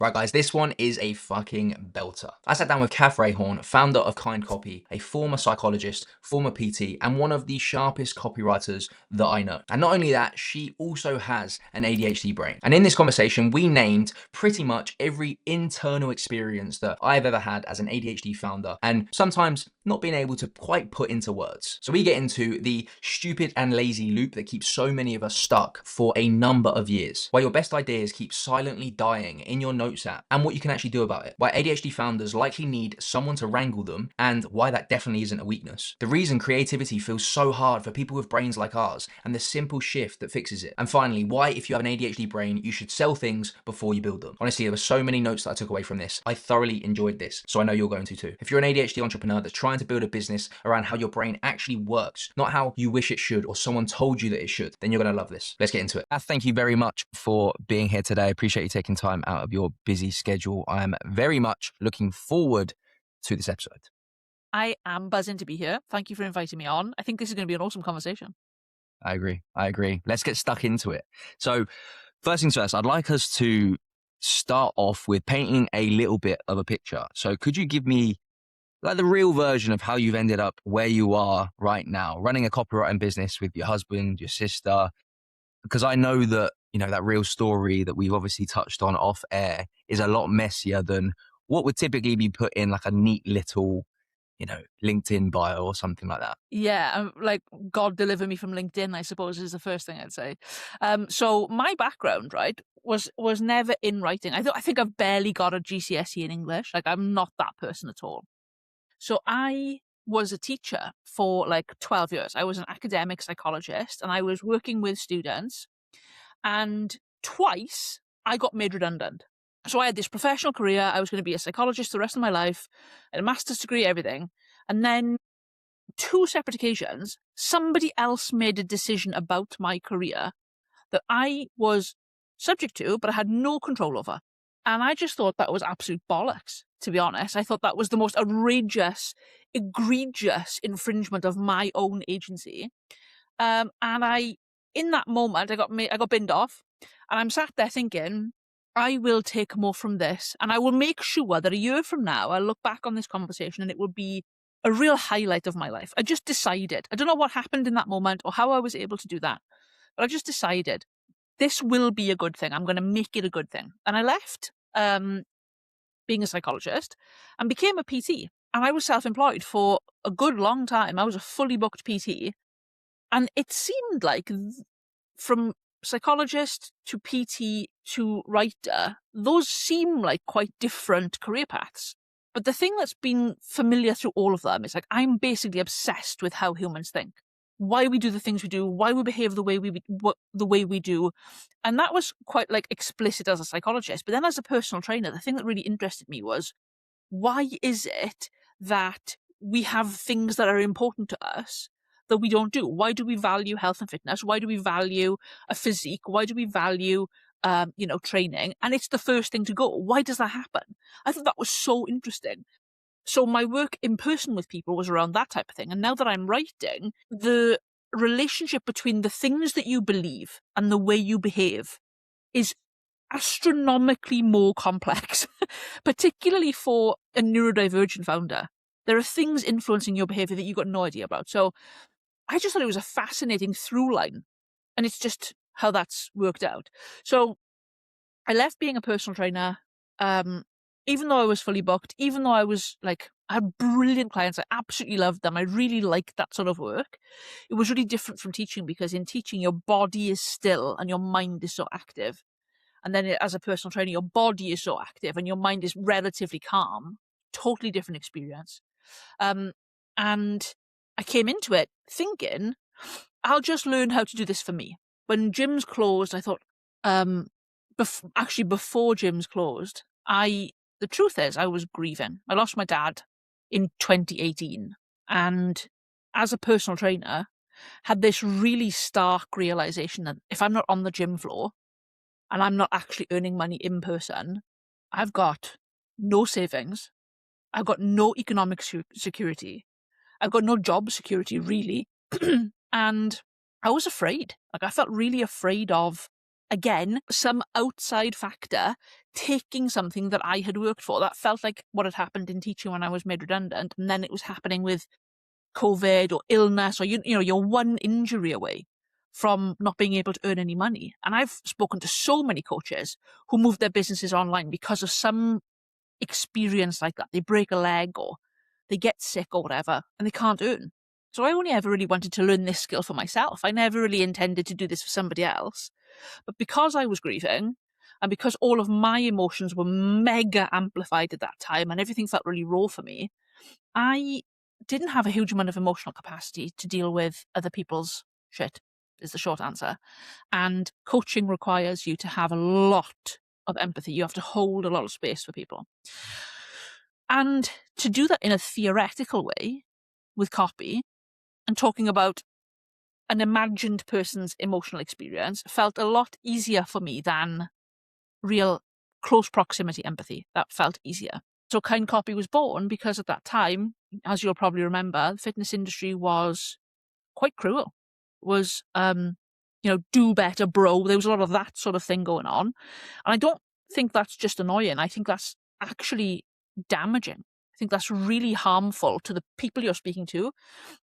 Right guys, this one is a fucking belter. I sat down with Reohorn, founder of Kind Copy, a former psychologist, former PT, and one of the sharpest copywriters that I know. And not only that, she also has an ADHD brain. And in this conversation, we named pretty much every internal experience that I've ever had as an ADHD founder, and sometimes not being able to quite put into words. So we get into the stupid and lazy loop that keeps so many of us stuck for a number of years, why your best ideas keep silently dying in your notes app, and what you can actually do about it, why ADHD founders likely need someone to wrangle them, and why that definitely isn't a weakness. The reason creativity feels so hard for people with brains like ours, and the simple shift that fixes it. And finally, why if you have an ADHD brain, you should sell things before you build them. Honestly, there were so many notes that I took away from this. I thoroughly enjoyed this, so I know you're going to too. If you're an ADHD entrepreneur that's trying to build a business around how your brain actually works, not how you wish it should or someone told you that it should, then you're going to love this. Let's get into it. Thank you very much for being here today. I appreciate you taking time out of your busy schedule. I am very much looking forward to this episode. I am buzzing to be here. Thank you for inviting me on. I think this is going to be an awesome conversation. I agree. Let's get stuck into it. So first things first, I'd like us to start off with painting a little bit of a picture. So could you give me like the real version of how you've ended up where you are right now, running a copywriting business with your husband, your sister? Because I know that, you know, that real story that we've obviously touched on off air is a lot messier than what would typically be put in like a neat little, you know, LinkedIn bio or something like that. Yeah, like God deliver me from LinkedIn, I suppose, is the first thing I'd say. So my background, right, was never in writing. I think I've barely got a GCSE in English. Like I'm not that person at all. So I was a teacher for like 12 years. I was an academic psychologist and I was working with students, and twice I got made redundant. So I had this professional career. I was going to be a psychologist the rest of my life, I had a master's degree, everything. And then two separate occasions, somebody else made a decision about my career that I was subject to, but I had no control over. And I just thought that was absolute bollocks, to be honest. I thought that was the most outrageous, egregious infringement of my own agency. In that moment, I got binned off, and I'm sat there thinking, I will take more from this, and I will make sure that a year from now, I'll look back on this conversation and it will be a real highlight of my life. I just decided. I don't know what happened in that moment or how I was able to do that, but I just decided this will be a good thing. I'm going to make it a good thing. And I left being a psychologist and became a PT. And I was self-employed for a good long time. I was a fully booked PT. And it seemed like from psychologist to PT to writer, those seem like quite different career paths. But the thing that's been familiar through all of them is like I'm basically obsessed with how humans think, why we do the things we do, why we behave the way we do. And that was quite like explicit as a psychologist. But then as a personal trainer, the thing that really interested me was, why is it that we have things that are important to us that we don't do? Why do we value health and fitness? Why do we value a physique? Why do we value training? And it's the first thing to go. Why does that happen? I thought that was so interesting. So my work in person with people was around that type of thing. And now that I'm writing, the relationship between the things that you believe and the way you behave is astronomically more complex, particularly for a neurodivergent founder. There are things influencing your behavior that you've got no idea about. So I just thought it was a fascinating through line, and it's just how that's worked out. So I left being a personal trainer, even though I was fully booked, even though I had brilliant clients. I absolutely loved them. I really liked that sort of work. It was really different from teaching, because in teaching, your body is still and your mind is so active. And then as a personal trainer, your body is so active and your mind is relatively calm. Totally different experience. And I came into it thinking, I'll just learn how to do this for me. When gyms closed, I thought, before gyms closed, the truth is I was grieving. I lost my dad in 2018. And as a personal trainer, had this really stark realization that if I'm not on the gym floor and I'm not actually earning money in person, I've got no savings. I've got no economic security. I've got no job security, really. And I was afraid. Like I felt really afraid of again, some outside factor taking something that I had worked for. That felt like what had happened in teaching when I was made redundant. And then it was happening with COVID or illness, or, you know, you're one injury away from not being able to earn any money. And I've spoken to so many coaches who moved their businesses online because of some experience like that. They break a leg or they get sick or whatever, and they can't earn. So I only ever really wanted to learn this skill for myself. I never really intended to do this for somebody else. But because I was grieving, and because all of my emotions were mega amplified at that time and everything felt really raw for me, I didn't have a huge amount of emotional capacity to deal with other people's shit, is the short answer. And coaching requires you to have a lot of empathy. You have to hold a lot of space for people. And to do that in a theoretical way with copy and talking about an imagined person's emotional experience felt a lot easier for me than real close proximity empathy. That felt easier. So Kind Copy was born because at that time, as you'll probably remember, the fitness industry was quite cruel. Was, do better, bro. There was a lot of that sort of thing going on. And I don't think that's just annoying. I think that's actually damaging. I think that's really harmful to the people you're speaking to,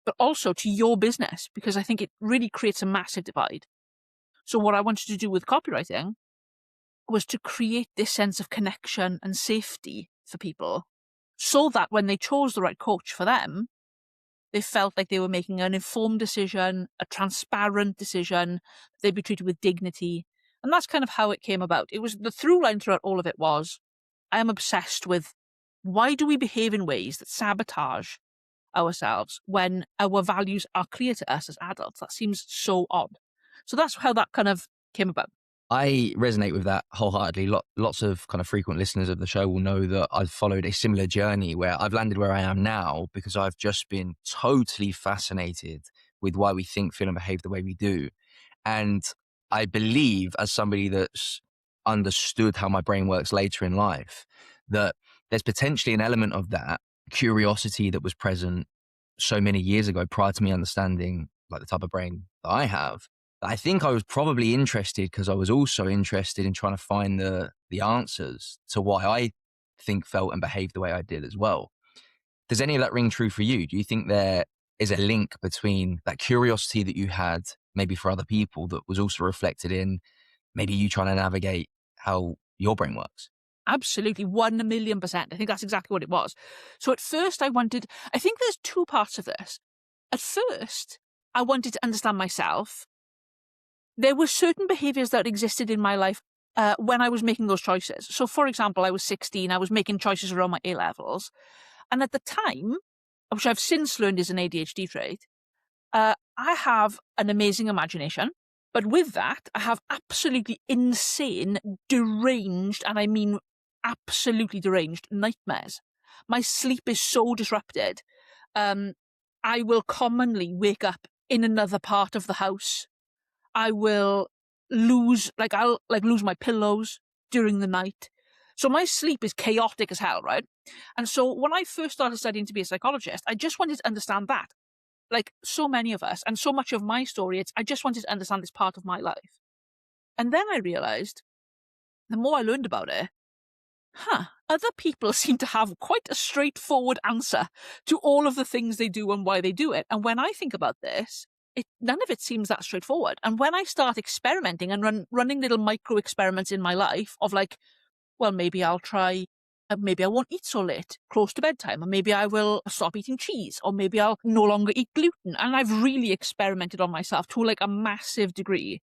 but also to your business, because I think it really creates a massive divide. So what I wanted to do with copywriting was to create this sense of connection and safety for people so that when they chose the right coach for them, they felt like they were making an informed decision, a transparent decision, they'd be treated with dignity. And that's kind of how it came about. It was the through line throughout all of it was, I am obsessed with why do we behave in ways that sabotage ourselves when our values are clear to us as adults? That seems so odd. So that's how that kind of came about. I resonate with that wholeheartedly. Lots of kind of frequent listeners of the show will know that I've followed a similar journey where I've landed where I am now because I've just been totally fascinated with why we think, feel, and behave the way we do. And I believe, as somebody that's understood how my brain works later in life, that there's potentially an element of that curiosity that was present so many years ago prior to me understanding like the type of brain that I have. I think I was probably interested because I was also interested in trying to find the answers to why I think, felt, and behaved the way I did as well. Does any of that ring true for you? Do you think there is a link between that curiosity that you had maybe for other people that was also reflected in maybe you trying to navigate how your brain works? Absolutely, 1,000,000%. I think that's exactly what it was. So at first I think there's two parts of this. At first, I wanted to understand myself. There were certain behaviors that existed in my life when I was making those choices. So for example, I was 16, I was making choices around my A-levels. And at the time, which I've since learned is an ADHD trait, I have an amazing imagination. But with that, I have absolutely insane, deranged, and I mean absolutely deranged nightmares. My sleep is so disrupted. I will commonly wake up in another part of the house. I will I'll lose my pillows during the night. So my sleep is chaotic as hell, right? And so when I first started studying to be a psychologist, I just wanted to understand that. Like so many of us, and so much of my story, I just wanted to understand this part of my life. And then I realized, the more I learned about it, other people seem to have quite a straightforward answer to all of the things they do and why they do it. And when I think about this, none of it seems that straightforward. And when I start experimenting and running little micro experiments in my life of like, well, maybe I'll try, maybe I won't eat so late, close to bedtime, or maybe I will stop eating cheese, or maybe I'll no longer eat gluten. And I've really experimented on myself to like a massive degree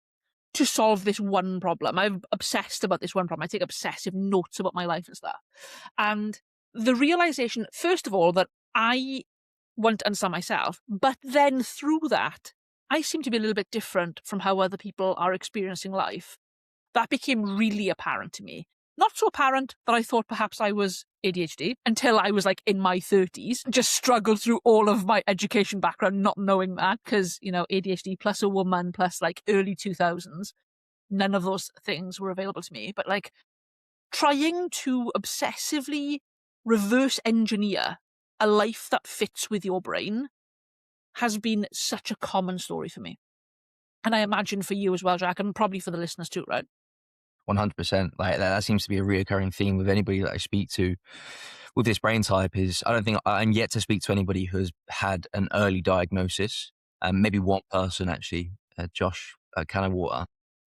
to solve this one problem. I'm obsessed about this one problem. I take obsessive notes about my life and stuff. And the realization, first of all, that I want to understand myself, but then through that, I seem to be a little bit different from how other people are experiencing life. That became really apparent to me. Not so apparent that I thought perhaps I was ADHD until I was like in my 30s, just struggled through all of my education background not knowing that because, ADHD plus a woman plus like early 2000s, none of those things were available to me. But like trying to obsessively reverse engineer a life that fits with your brain has been such a common story for me. And I imagine for you as well, Jack, and probably for the listeners too, right? 100%. Like that seems to be a reoccurring theme with anybody that I speak to with this brain type. Is I don't think I'm yet to speak to anybody who has had an early diagnosis. Maybe one person actually, Josh Cannawater.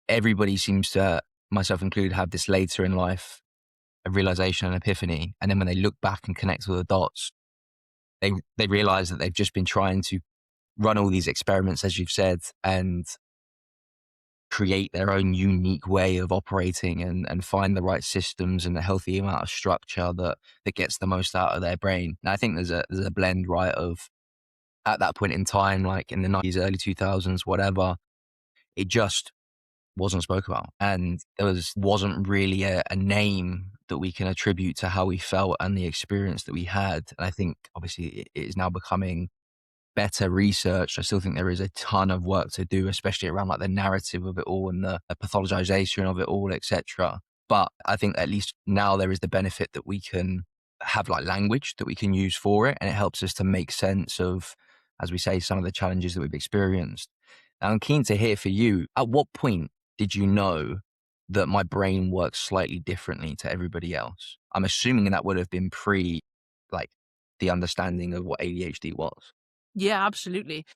Everybody seems to, myself included, have this later in life a realization and epiphany, and then when they look back and connect all the dots, they realize that they've just been trying to run all these experiments, as you've said, and create their own unique way of operating and find the right systems and the healthy amount of structure that gets the most out of their brain. And I think there's a blend, right, of at that point in time, like in the 90s, early 2000s, whatever, it just wasn't spoke about. And there wasn't really a name that we can attribute to how we felt and the experience that we had. And I think obviously it is now becoming better researched. I still think there is a ton of work to do, especially around like the narrative of it all and the pathologization of it all, etc. But I think at least now there is the benefit that we can have like language that we can use for it, and it helps us to make sense of, as we say, some of the challenges that we've experienced. Now, I'm keen to hear for you, at what point did you know that my brain works slightly differently to everybody else? I'm assuming that would have been pre like the understanding of what ADHD was. Yeah, absolutely.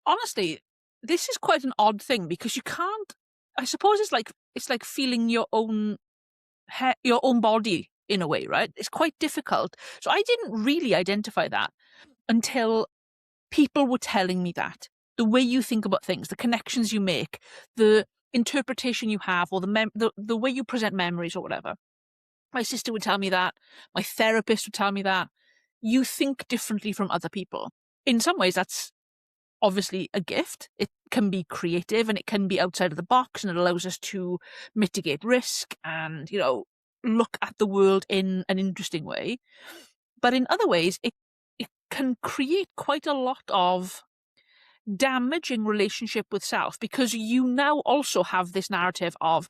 Honestly, this is quite an odd thing because you can't. I suppose it's like feeling your own your own body in a way, right? It's quite difficult. So I didn't really identify that until people were telling me that the way you think about things, the connections you make, the interpretation you have, or the way you present memories or whatever. My sister would tell me that. My therapist would tell me that. You think differently from other people. In some ways, that's obviously a gift. It can be creative and it can be outside of the box, and it allows us to mitigate risk and, look at the world in an interesting way. But in other ways, it can create quite a lot of damaging relationship with self, because you now also have this narrative of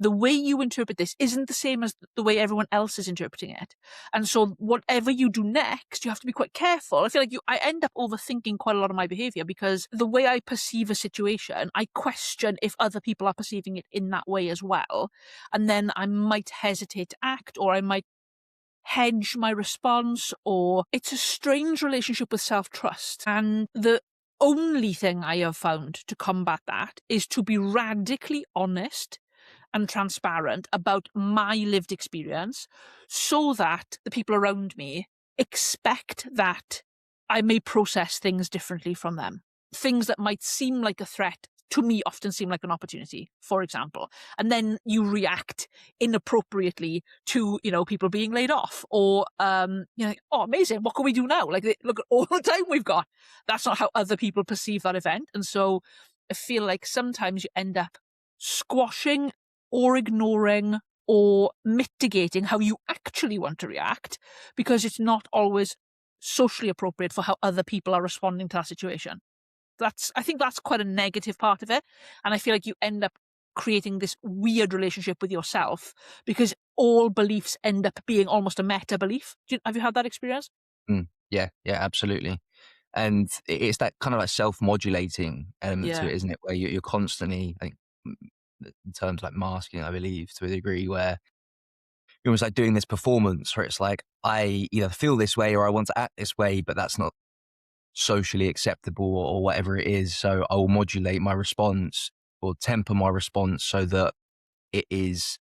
the way you interpret this isn't the same as the way everyone else is interpreting it. And so whatever you do next, you have to be quite careful. I feel like I end up overthinking quite a lot of my behavior because the way I perceive a situation, I question if other people are perceiving it in that way as well. And then I might hesitate to act, or I might hedge my response, or it's a strange relationship with self-trust. And the only thing I have found to combat that is to be radically honest and transparent about my lived experience, so that the people around me expect that I may process things differently from them. Things that might seem like a threat to me often seem like an opportunity, for example. And then you react inappropriately to, people being laid off, or, like, oh, amazing, what can we do now? Like, look at all the time we've got. That's not how other people perceive that event. And so I feel like sometimes you end up squashing or ignoring or mitigating how you actually want to react, because it's not always socially appropriate for how other people are responding to that situation. I think that's quite a negative part of it. And I feel like you end up creating this weird relationship with yourself because all beliefs end up being almost a meta belief. Have you had that experience? Yeah, absolutely. And it's that kind of like self-modulating element to it, isn't it? Where you're constantly, I think, in terms like masking, I believe, to a degree, where you're almost like doing this performance where it's like, I either feel this way or I want to act this way, but that's not socially acceptable or whatever it is. So I will modulate my response or temper my response so that it is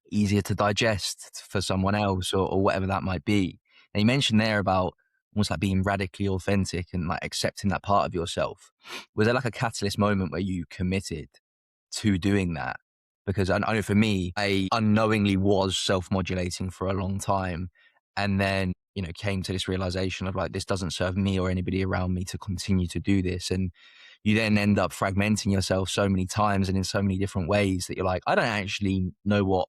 easier to digest for someone else, or whatever that might be. And you mentioned there about almost like being radically authentic and like accepting that part of yourself. Was there like a catalyst moment where you committed to doing that? Because I know for me, I unknowingly was self-modulating for a long time, and then came to this realization of like, this doesn't serve me or anybody around me to continue to do this. And you then end up fragmenting yourself so many times and in so many different ways that you're like, I don't actually know what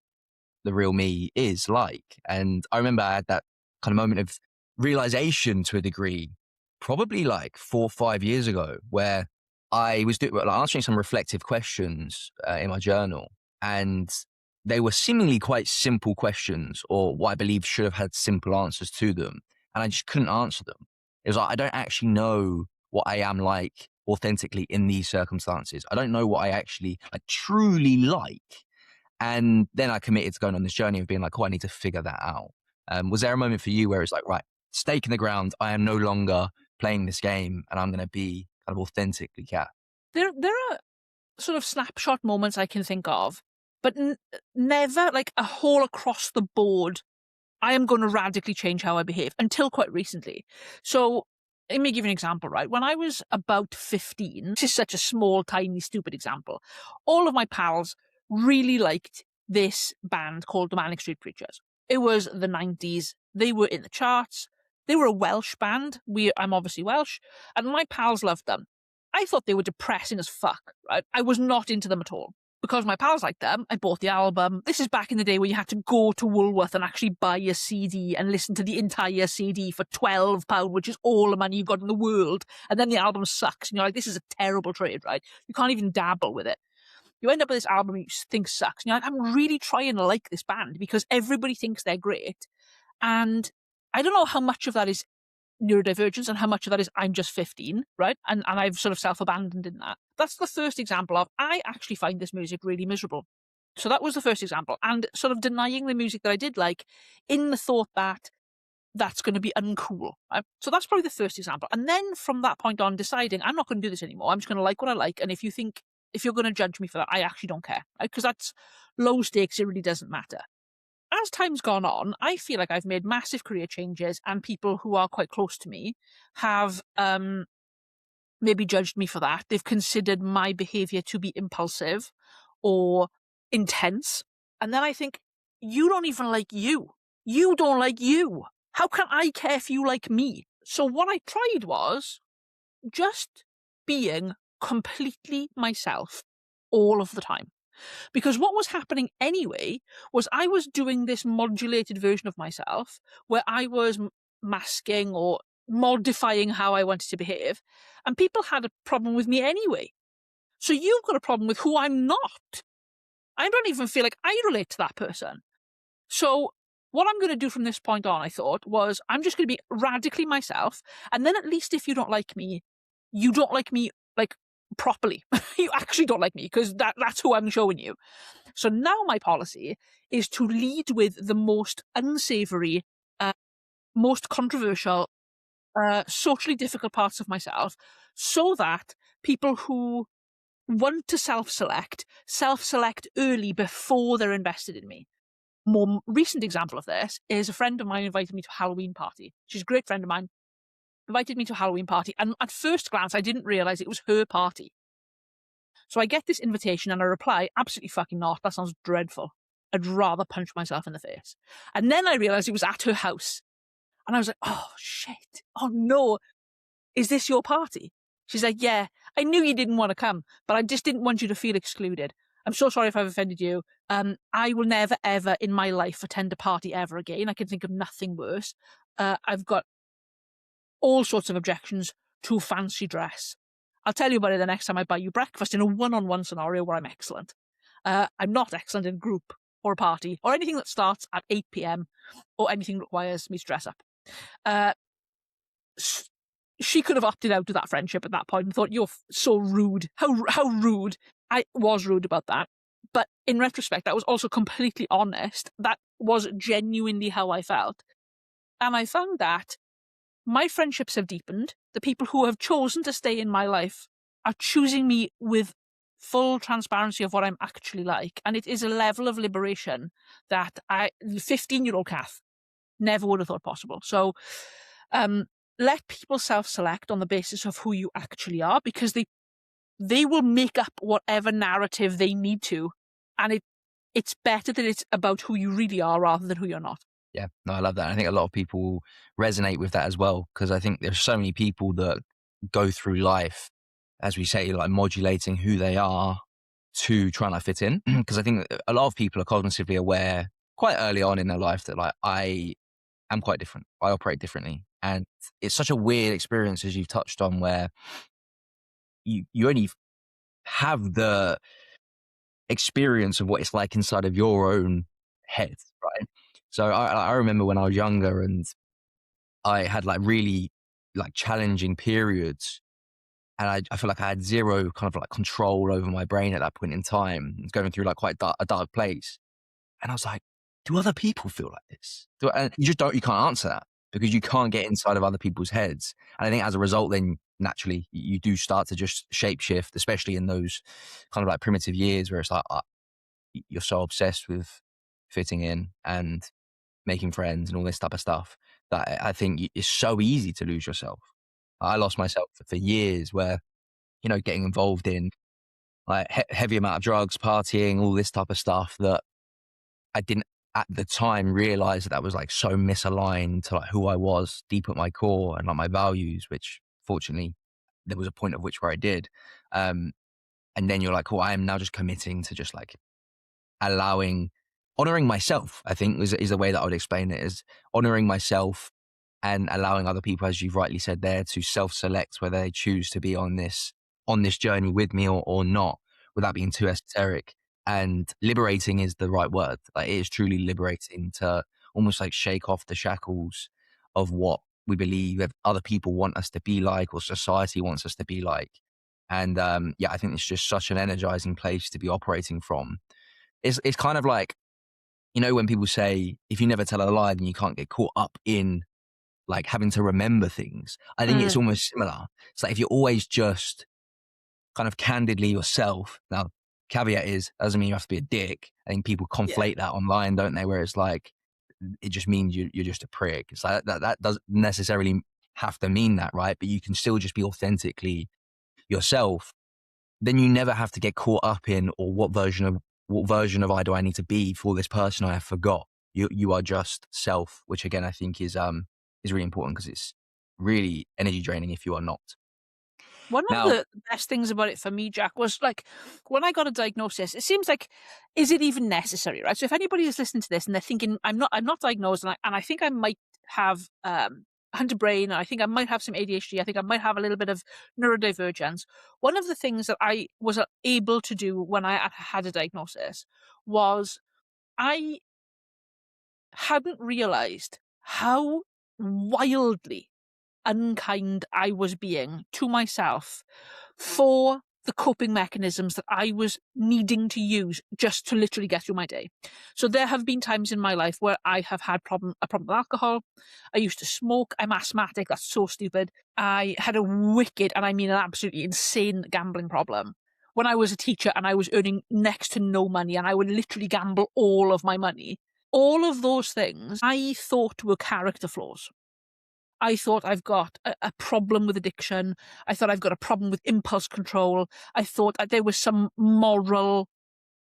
the real me is like. And I remember I had that kind of moment of realization to a degree, probably like 4 or 5 years ago, where I was answering some reflective questions in my journal, and they were seemingly quite simple questions, or what I believe should have had simple answers to them. And I just couldn't answer them. It was like, I don't actually know what I am like authentically in these circumstances. I don't know what I actually truly like. And then I committed to going on this journey of being like, oh, I need to figure that out. Was there a moment for you where it's like, right, stake in the ground, I am no longer playing this game and I'm going to be kind of authentically Cat? There are sort of snapshot moments I can think of, but never like a whole across the board, I am going to radically change how I behave, until quite recently. So let me give you an example, right? When I was about 15, this is such a small, tiny, stupid example. All of my pals really liked this band called the Manic Street Preachers. It was the 90s. They were in the charts. They were a Welsh band. I'm obviously Welsh, and my pals loved them. I thought they were depressing as fuck, right? I was not into them at all. Because my pals liked them, I bought the album. This is back in the day where you had to go to Woolworth and actually buy a CD and listen to the entire CD for £12, which is all the money you've got in the world. And then the album sucks. And you're like, this is a terrible trade, right? You can't even dabble with it. You end up with this album you think sucks. And you're like, I'm really trying to like this band because everybody thinks they're great. And I don't know how much of that is neurodivergence and how much of that is I'm just 15, right? And I've sort of self-abandoned in that. That's the first example of I actually find this music really miserable. So that was the first example. And sort of denying the music that I did like in the thought that that's going to be uncool. Right? So that's probably the first example. And then from that point on, deciding I'm not going to do this anymore. I'm just going to like what I like. And if you're going to judge me for that, I actually don't care. Right? Because that's low stakes. It really doesn't matter. As time's gone on, I feel like I've made massive career changes, and people who are quite close to me have maybe judged me for that. They've considered my behavior to be impulsive or intense. And then I think, you don't even like you. You don't like you. How can I care if you like me? So what I tried was just being completely myself all of the time. Because what was happening anyway was I was doing this modulated version of myself where I was masking or modifying how I wanted to behave, and people had a problem with me anyway. So you've got a problem with who I'm not. I don't even feel like I relate to that person. So what I'm going to do from this point on, I thought, was I'm just going to be radically myself, and then at least if you don't like me, you don't like me like properly. You actually don't like me because that's who I'm showing you. So now my policy is to lead with the most unsavory, most controversial, socially difficult parts of myself, so that people who want to self-select early before they're invested in me. More recent example of this is a friend of mine invited me to a Halloween party. She's a great friend of mine. Invited me to a Halloween party, and at first glance, I didn't realize it was her party. So I get this invitation and I reply, absolutely fucking not. That sounds dreadful. I'd rather punch myself in the face. And then I realized it was at her house. And I was like, oh, shit. Oh, no. Is this your party? She's like, yeah, I knew you didn't want to come, but I just didn't want you to feel excluded. I'm so sorry if I've offended you. I will never, ever in my life attend a party ever again. I can think of nothing worse. I've got all sorts of objections to fancy dress. I'll tell you about it the next time I buy you breakfast in a one-on-one scenario where I'm excellent. I'm not excellent in group or a party or anything that starts at 8 p.m. or anything requires me to dress up. She could have opted out of that friendship at that point and thought, you're so rude. How rude. I was rude about that. But in retrospect, I was also completely honest. That was genuinely how I felt. And I found that my friendships have deepened. The people who have chosen to stay in my life are choosing me with full transparency of what I'm actually like. And it is a level of liberation that 15-year-old Kath never would have thought possible. So let people self-select on the basis of who you actually are, because they will make up whatever narrative they need to. And it's better that it's about who you really are rather than who you're not. Yeah, no, I love that. I think a lot of people resonate with that as well, because I think there's so many people that go through life, as we say, like modulating who they are to try and like fit in. Because I think a lot of people are cognitively aware quite early on in their life that like, I am quite different. I operate differently. And it's such a weird experience, as you've touched on, where you only have the experience of what it's like inside of your own head, right? So I remember when I was younger and I had like really like challenging periods and I feel like I had zero kind of like control over my brain at that point in time. It's going through like quite a dark place. And I was like, do other people feel like this? And you just you can't answer that because you can't get inside of other people's heads. And I think as a result, then naturally you do start to just shapeshift, especially in those kind of like primitive years where it's like you're so obsessed with fitting in and making friends and all this type of stuff that I think it's so easy to lose yourself. I lost myself for years where, getting involved in like heavy amount of drugs, partying, all this type of stuff that I didn't at the time realize that was like so misaligned to like who I was deep at my core and like my values, which fortunately there was a point of which where I did. And then you're like, oh, I am now just committing to just like honoring myself, I think is the way that I would explain it, is honoring myself and allowing other people, as you've rightly said there, to self-select whether they choose to be on this journey with me or not, without being too esoteric. And liberating is the right word. Like, it is truly liberating to almost like shake off the shackles of what we believe that other people want us to be like or society wants us to be like. And I think it's just such an energizing place to be operating from. It's kind of like, when people say, if you never tell a lie, then you can't get caught up in like having to remember things. I think it's almost similar. It's like if you're always just kind of candidly yourself. Now, caveat is, doesn't mean you have to be a dick. I think people conflate that online, don't they? Where it's like, it just means you're just a prick. It's like that doesn't necessarily have to mean that, right? But you can still just be authentically yourself. Then you never have to get caught up in, or what version of I do I need to be for this person I forgot. You are just self, which again I think is really important because it's really energy draining if you are not. One of Now, the best things about it for me, Jack, was like when I got a diagnosis, it seems like, is it even necessary, right? So if anybody is listening to this and they're thinking, I'm not diagnosed, and I think I might have hunter brain, I think I might have some ADHD, I think I might have a little bit of neurodivergence. One of the things that I was able to do when I had a diagnosis was I hadn't realized how wildly unkind I was being to myself for the coping mechanisms that I was needing to use just to literally get through my day. So there have been times in my life where I have had a problem with alcohol. I used to smoke. I'm asthmatic. That's so stupid. I had a wicked, and I mean an absolutely insane gambling problem when I was a teacher and I was earning next to no money, and I would literally gamble all of my money. All of those things I thought were character flaws. I thought I've got a problem with addiction. I thought I've got a problem with impulse control. I thought there was some moral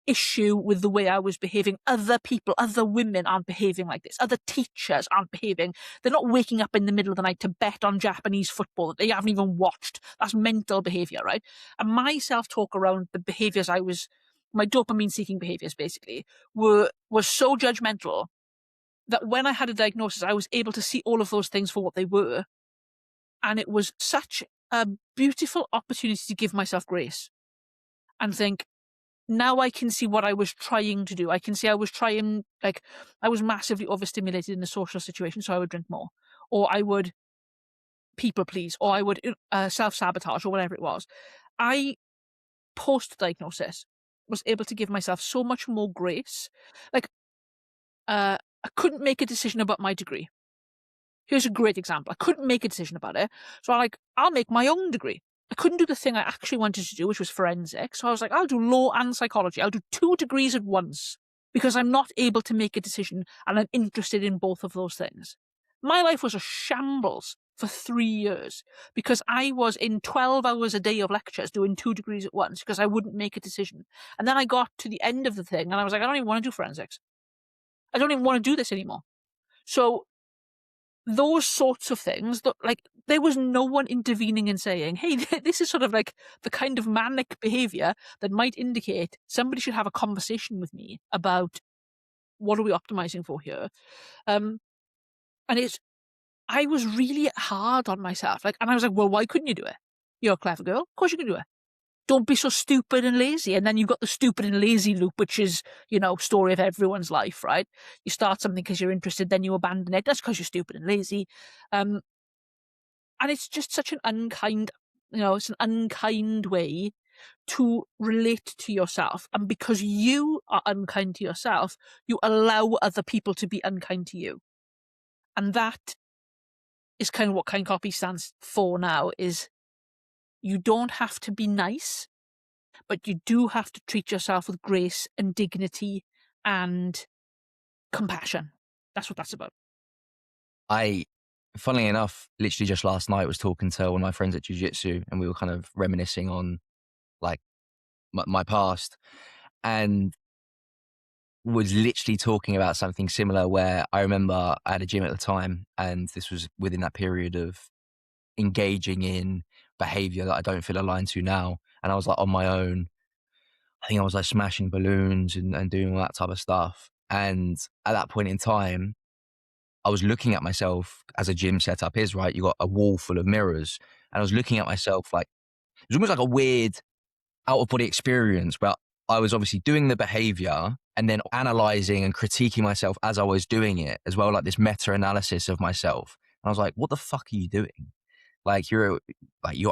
issue with the way I was behaving. Other people, other women aren't behaving like this. Other teachers aren't behaving. They're not waking up in the middle of the night to bet on Japanese football that they haven't even watched. That's mental behavior, right? And my self-talk around the behaviors my dopamine-seeking behaviors basically, was so judgmental that when I had a diagnosis, I was able to see all of those things for what they were. And it was such a beautiful opportunity to give myself grace and think, now I can see what I was trying to do. I can see I was massively overstimulated in a social situation, so I would drink more, or I would people please, or I would self-sabotage, or whatever it was. I, post-diagnosis, was able to give myself so much more grace. Like, I couldn't make a decision about my degree. Here's a great example. I couldn't make a decision about it. So I'll make my own degree. I couldn't do the thing I actually wanted to do, which was forensics. So I was like, I'll do law and psychology. I'll do 2 degrees at once because I'm not able to make a decision and I'm interested in both of those things. My life was a shambles for 3 years because I was in 12 hours a day of lectures doing 2 degrees at once because I wouldn't make a decision. And then I got to the end of the thing and I was like, I don't even want to do forensics. I don't even want to do this anymore. So those sorts of things, there was no one intervening and saying, hey, this is sort of like the kind of manic behavior that might indicate somebody should have a conversation with me about what are we optimizing for here. And I was really hard on myself. And I was like, well, why couldn't you do it? You're a clever girl. Of course you can do it. Don't be so stupid and lazy. And then you've got the stupid and lazy loop, which is, story of everyone's life, right? You start something because you're interested, then you abandon it. That's because you're stupid and lazy. And it's just such an unkind it's an unkind way to relate to yourself. And because you are unkind to yourself, you allow other people to be unkind to you. And that is kind of what kind copy stands for now, is you don't have to be nice, but you do have to treat yourself with grace and dignity and compassion. That's what that's about. Funnily enough, literally just last night was talking to one of my friends at jiu-jitsu, and we were kind of reminiscing on like my past, and was literally talking about something similar, where I remember I had a gym at the time, and this was within that period of engaging in behavior that I don't feel aligned to now. And I was like on my own. I think I was like smashing balloons and doing all that type of stuff. And at that point in time, I was looking at myself, as a gym setup is, right? You got a wall full of mirrors. And I was looking at myself like, it was almost like a weird out of body experience, where I was obviously doing the behavior and then analyzing and critiquing myself as I was doing it as well, like this meta analysis of myself. And I was like, what the fuck are you doing? Like you're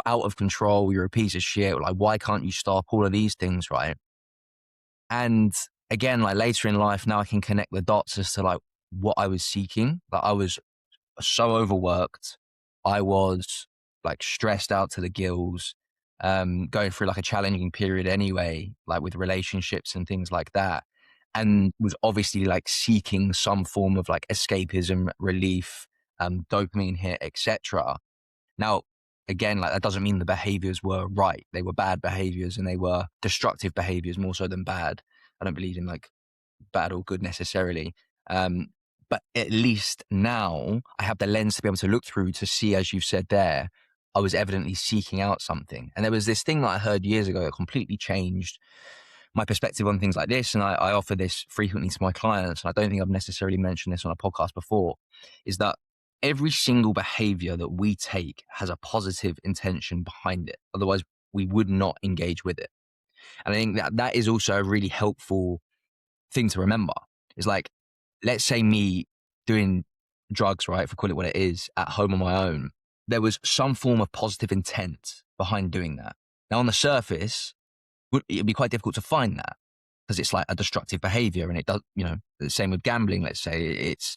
out of control. You're a piece of shit. Like, why can't you stop all of these things? Right. And again, like later in life, now I can connect the dots as to like what I was seeking. Like I was so overworked. I was like stressed out to the gills, going through like a challenging period anyway, like with relationships and things like that. And was obviously like seeking some form of like escapism, relief, dopamine hit, etc. Now, again, like that doesn't mean the behaviors were right. They were bad behaviors, and they were destructive behaviors more so than bad. I don't believe in like bad or good necessarily. But at least now I have the lens to be able to look through to see, as you've said there, I was evidently seeking out something. And there was this thing that I heard years ago that completely changed my perspective on things like this. And I offer this frequently to my clients. And I don't think I've necessarily mentioned this on a podcast before, is that every single behavior that we take has a positive intention behind it. Otherwise, we would not engage with it. And I think that that is also a really helpful thing to remember. Is like, let's say me doing drugs, right, if we call it what it is, at home on my own, there was some form of positive intent behind doing that. Now, on the surface, it'd be quite difficult to find that, because it's like a destructive behavior, and it does, the same with gambling. Let's say it's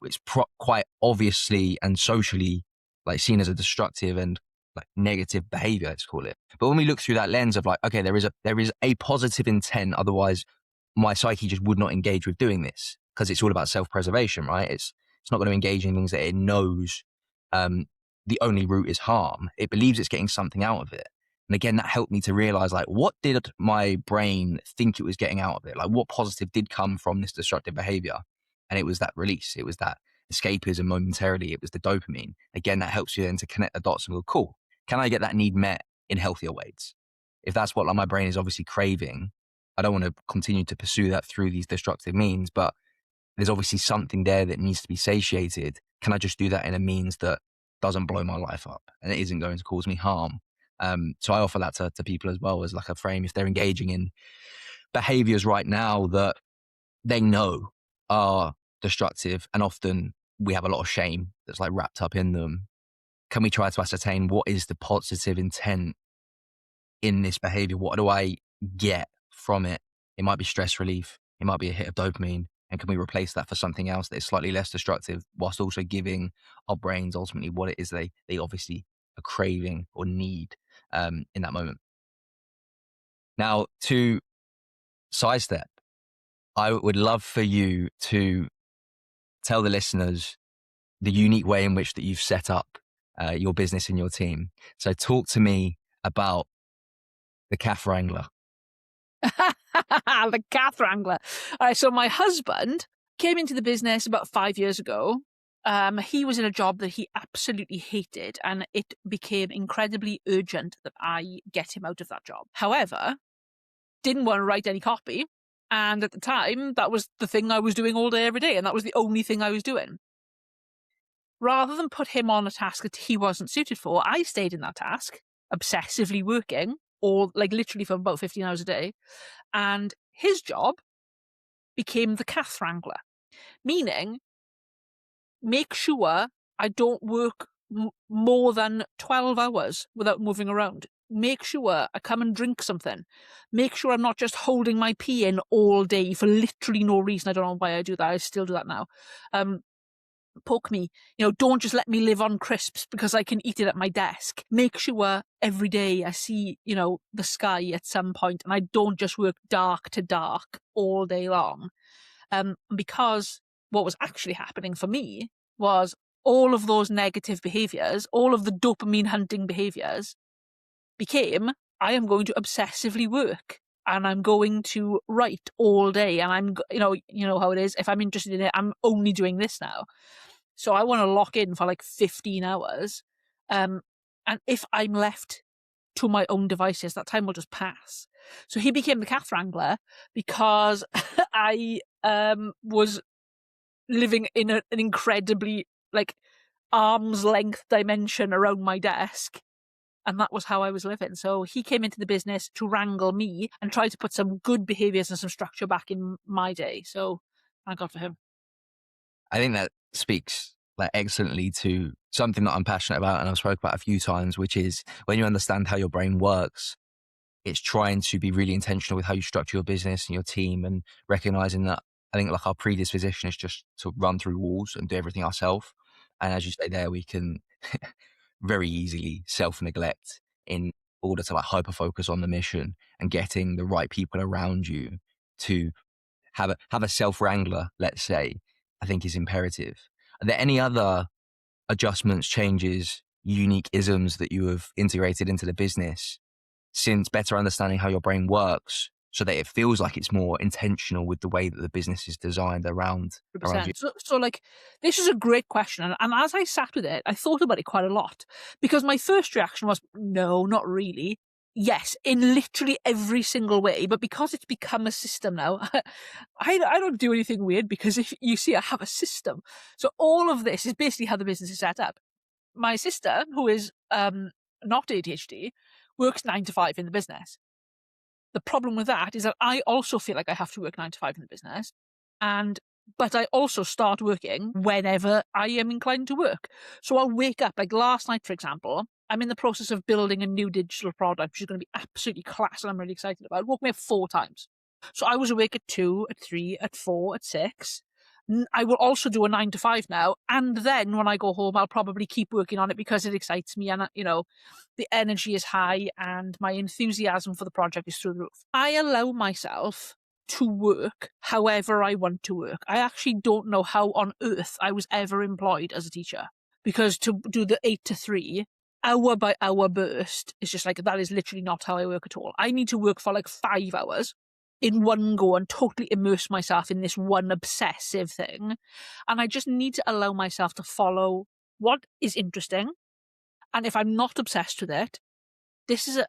quite obviously and socially like seen as a destructive and like negative behavior, let's call it. But when we look through that lens of like, okay, there is a positive intent, otherwise my psyche just would not engage with doing this, because it's all about self-preservation, right? It's not going to engage in things that it knows the only route is harm. It believes it's getting something out of it. And again, that helped me to realize, like, what did my brain think it was getting out of it? Like, what positive did come from this destructive behavior? And it was that release. It was that escapism momentarily. It was the dopamine. Again, that helps you then to connect the dots and go, cool, can I get that need met in healthier ways? If that's what like my brain is obviously craving, I don't want to continue to pursue that through these destructive means, but there's obviously something there that needs to be satiated. Can I just do that in a means that doesn't blow my life up and it isn't going to cause me harm? So I offer that to people as well, as like a frame. If they're engaging in behaviors right now that they know are destructive, and often we have a lot of shame that's like wrapped up in them, can we try to ascertain what is the positive intent in this behavior? What do I get from it? It might be stress relief. It might be a hit of dopamine. And can we replace that for something else that is slightly less destructive, whilst also giving our brains ultimately what it is they obviously are craving or need in that moment? Now, to sidestep, I would love for you to tell the listeners the unique way in which that you've set up your business and your team. So talk to me about the Calf Wrangler. The Calf Wrangler. All right, so my husband came into the business about 5 years ago. He was in a job that he absolutely hated, and it became incredibly urgent that I get him out of that job. However, didn't want to write any copy, and at the time, that was the thing I was doing all day, every day, and that was the only thing I was doing. Rather than put him on a task that he wasn't suited for, I stayed in that task, obsessively working, or like literally for about 15 hours a day, and his job became the Calf Wrangler, meaning make sure I don't work more than 12 hours without moving around. make sure I come and drink something. Make sure I'm not just holding my pee in all day for literally no reason. I don't know why I do that. I still do that now. Poke me. Don't just let me live on crisps because I can eat it at my desk. Make sure every day I see, the sky at some point, and I don't just work dark to dark all day long. Because what was actually happening for me was all of those negative behaviors, all of the dopamine hunting behaviors became, I am going to obsessively work. And I'm going to write all day, and I'm, you know how it is. If I'm interested in it, I'm only doing this now. So I want to lock in for like 15 hours. And if I'm left to my own devices, that time will just pass. So he became the cat wrangler because I was living in an incredibly like arm's length dimension around my desk. And that was how I was living. So he came into the business to wrangle me and try to put some good behaviors and some structure back in my day. So thank God for him. I think that speaks like excellently to something that I'm passionate about and I've spoken about a few times, which is when you understand how your brain works, it's trying to be really intentional with how you structure your business and your team, and recognizing that I think like our predisposition is just to run through walls and do everything ourselves. And as you say there, we can very easily self-neglect in order to like hyper focus on the mission, and getting the right people around you to have a self-wrangler, let's say, I think is imperative. Are there any other adjustments, changes, unique isms that you have integrated into the business since better understanding how your brain works, so that it feels like it's more intentional with the way that the business is designed around you? 100%. So like, this is a great question. And as I sat with it, I thought about it quite a lot, because my first reaction was, no, not really. Yes, in literally every single way. But because it's become a system now, I don't do anything weird, because if you see, I have a system. So all of this is basically how the business is set up. My sister, who is not ADHD, works 9 to 5 in the business. The problem with that is that I also feel like I have to work 9 to 5 in the business, but I also start working whenever I am inclined to work. So I'll wake up, like last night, for example, I'm in the process of building a new digital product, which is going to be absolutely class, and I'm really excited about it. It woke me up 4 times. So I was awake at 2, at 3, at 4, at 6. I will also do a 9 to 5 now. And then when I go home, I'll probably keep working on it because it excites me. And, the energy is high and my enthusiasm for the project is through the roof. I allow myself to work however I want to work. I actually don't know how on earth I was ever employed as a teacher, because to do the 8 to 3, hour by hour burst is just like, that is literally not how I work at all. I need to work for like 5 hours in one go and totally immerse myself in this one obsessive thing. And I just need to allow myself to follow what is interesting. And if I'm not obsessed with it,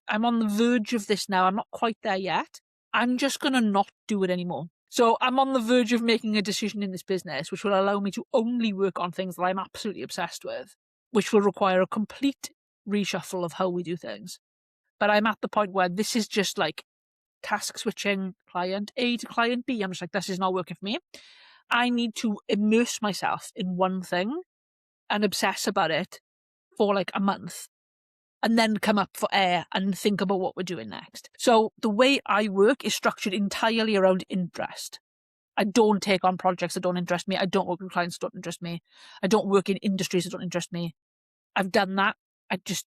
I'm on the verge of this now. I'm not quite there yet. I'm just going to not do it anymore. So I'm on the verge of making a decision in this business, which will allow me to only work on things that I'm absolutely obsessed with, which will require a complete reshuffle of how we do things. But I'm at the point where this is just like task switching client A to client B. I'm just like, this is not working for me. I need to immerse myself in one thing and obsess about it for like a month, and then come up for air and think about what we're doing next. So the way I work is structured entirely around interest. I don't take on projects that don't interest me. I don't work with clients that don't interest me. I don't work in industries that don't interest me. I've done that. I just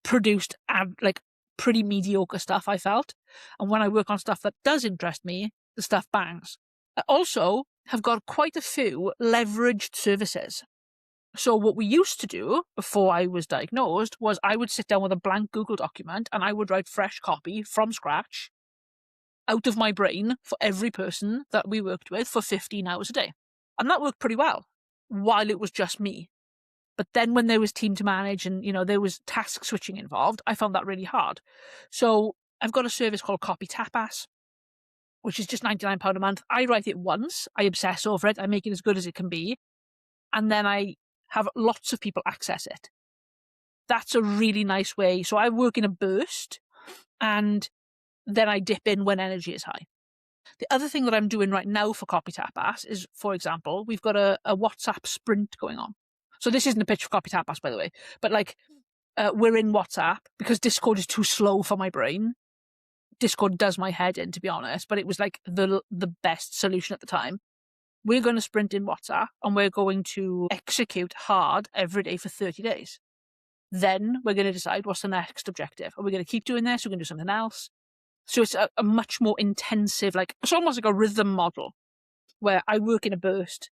produced like pretty mediocre stuff, I felt. And when I work on stuff that does interest me, the stuff bangs. I also have got quite a few leveraged services. So what we used to do before I was diagnosed was I would sit down with a blank Google document and I would write fresh copy from scratch out of my brain for every person that we worked with for 15 hours a day. And that worked pretty well while it was just me. But then when there was team to manage and, there was task switching involved, I found that really hard. So I've got a service called Copy Tapas, which is just £99 a month. I write it once, I obsess over it, I make it as good as it can be, and then I have lots of people access it. That's a really nice way. So I work in a burst, and then I dip in when energy is high. The other thing that I'm doing right now for Copy Tapas is, for example, we've got a WhatsApp sprint going on. So this isn't a pitch for Copy Tapas, by the way, but like we're in WhatsApp because Discord is too slow for my brain. Discord does my head in, to be honest, but it was like the best solution at the time. We're going to sprint in WhatsApp and we're going to execute hard every day for 30 days. Then we're going to decide what's the next objective. Are we going to keep doing this? We're going to do something else. So it's a much more intensive, like it's almost like a rhythm model where I work in a burst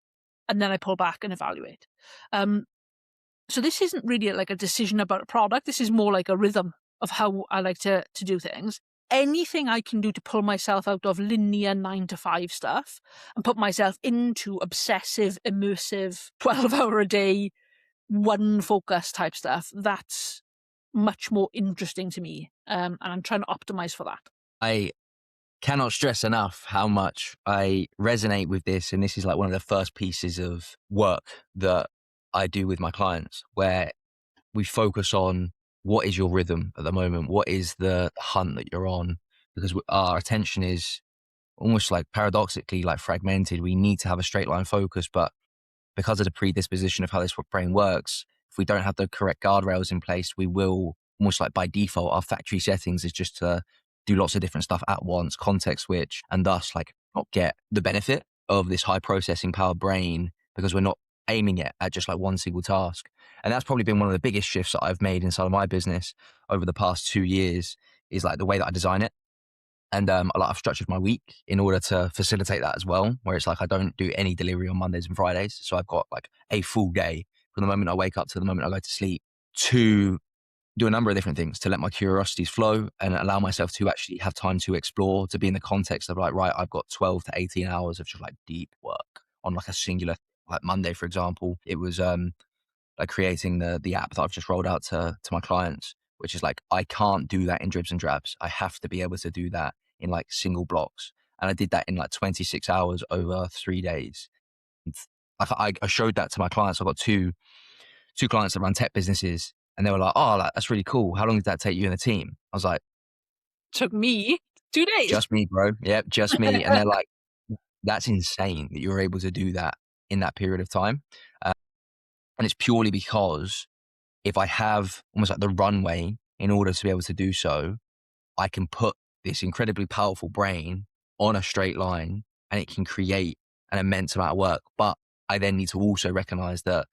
and then I pull back and evaluate. So this isn't really like a decision about a product. This is more like a rhythm of how I like to do things. Anything I can do to pull myself out of linear 9 to 5 stuff and put myself into obsessive, immersive, 12-hour-a-day, one focus type stuff, that's much more interesting to me. And I'm trying to optimize for that. I cannot stress enough how much I resonate with this. And this is like one of the first pieces of work that I do with my clients, where we focus on what is your rhythm at the moment? What is the hunt that you're on? Because our attention is almost like paradoxically like fragmented. We need to have a straight line focus, but because of the predisposition of how this brain works, if we don't have the correct guardrails in place, we will almost like by default, our factory settings is just to do lots of different stuff at once, context switch, and thus like not get the benefit of this high processing power brain because we're not aiming it at just like one single task. And that's probably been one of the biggest shifts that I've made inside of my business over the past 2 years is like the way that I design it. And I've structured my week in order to facilitate that as well, where it's like I don't do any delivery on Mondays and Fridays. So I've got like a full day from the moment I wake up to the moment I go to sleep to do a number of different things, to let my curiosities flow and allow myself to actually have time to explore, to be in the context of like, right, I've got 12 to 18 hours of just like deep work on like a singular, like Monday, for example. It was like creating the app that I've just rolled out to my clients, which is like, I can't do that in dribs and drabs. I have to be able to do that in like single blocks. And I did that in like 26 hours over 3 days. I showed that to my clients. I've got two clients that run tech businesses and they were like, oh, like, that's really cool. How long did that take you and the team? I was like, Took me 2 days. just me, bro. Yep, just me. And they're like, that's insane that you were able to do that in that period of time. And it's purely because if I have almost like the runway in order to be able to do so, I can put this incredibly powerful brain on a straight line and it can create an immense amount of work. But I then need to also recognize that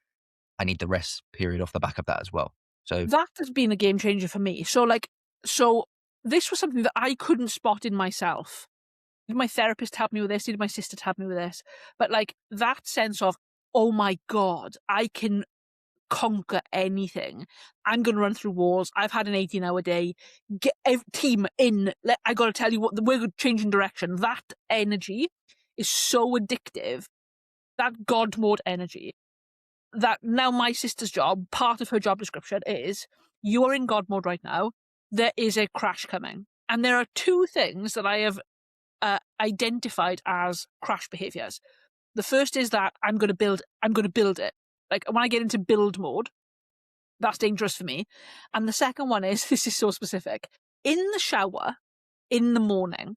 I need the rest period off the back of that as well. So that has been a game changer for me. So this was something that I couldn't spot in myself. My therapist helped me with this, my sister helped me with this. But like that sense of, oh my God, I can conquer anything. I'm going to run through walls. I've had an 18-hour day. Get team in. I got to tell you what, we're changing direction. That energy is so addictive. That God mode energy. That now my sister's job, part of her job description is, you are in God mode right now. There is a crash coming. And there are 2 things that I have identified as crash behaviors. The first is that I'm going to build it. Like when I get into build mode, that's dangerous for me. And the second one is, this is so specific, in the shower in the morning,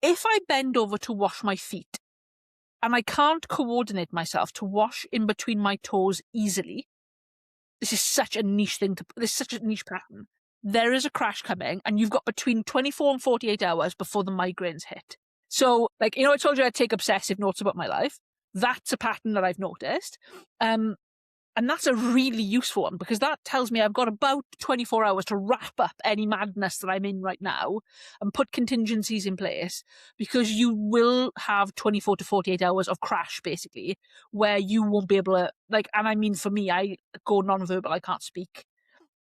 if I bend over to wash my feet and I can't coordinate myself to wash in between my toes easily, this is such a niche thing this is such a niche pattern. There is a crash coming and you've got between 24 and 48 hours before the migraines hit. So like, I told you I'd take obsessive notes about my life. That's a pattern that I've noticed. And that's a really useful one because that tells me I've got about 24 hours to wrap up any madness that I'm in right now and put contingencies in place, because you will have 24 to 48 hours of crash basically where you won't be able to and I mean, for me, I go non-verbal. I can't speak.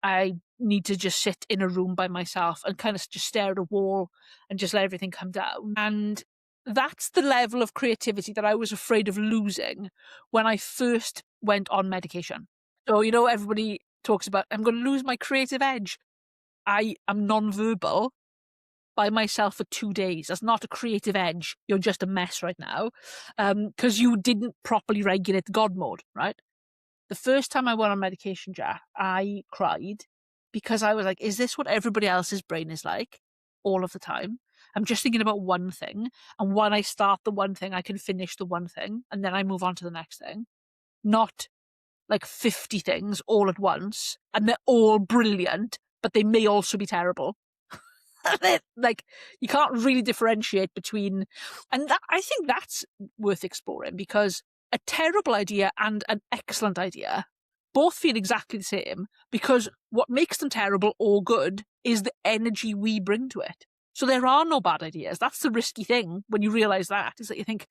I need to just sit in a room by myself and kind of just stare at a wall and just let everything come down. And that's the level of creativity that I was afraid of losing when I first went on medication. So, everybody talks about, I'm going to lose my creative edge. I am non-verbal by myself for 2 days. That's not a creative edge. You're just a mess right now because you didn't properly regulate the God mode, right? The first time I went on medication, Jack, I cried because I was like, is this what everybody else's brain is like all of the time? I'm just thinking about one thing. And when I start the one thing, I can finish the one thing. And then I move on to the next thing. Not like 50 things all at once, and they're all brilliant, but they may also be terrible. Like, you can't really differentiate between, and I think that's worth exploring, because a terrible idea and an excellent idea both feel exactly the same, because what makes them terrible or good is the energy we bring to it. So there are no bad ideas. That's the risky thing when you realize that, is that you think,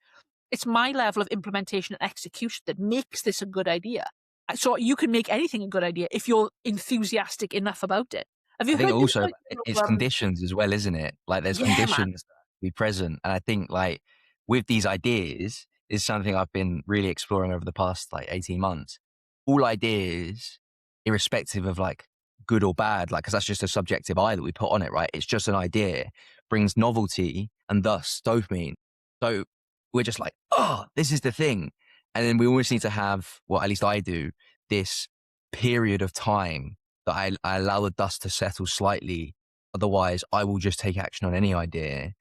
it's my level of implementation and execution that makes this a good idea. So you can make anything a good idea if you're enthusiastic enough about it. Have you I think heard this also idea it's of, conditions as well, isn't it? Like there's yeah, man. conditions that be present. And I think like with these ideas is something I've been really exploring over the past like 18 months. All ideas, irrespective of like good or bad, like, cause that's just a subjective eye that we put on it, right? It's just an idea, brings novelty and thus dopamine. So we're just like, oh, this is the thing. And then we always need to have, well, at least I do, this period of time that I allow the dust to settle slightly. Otherwise, I will just take action on any idea,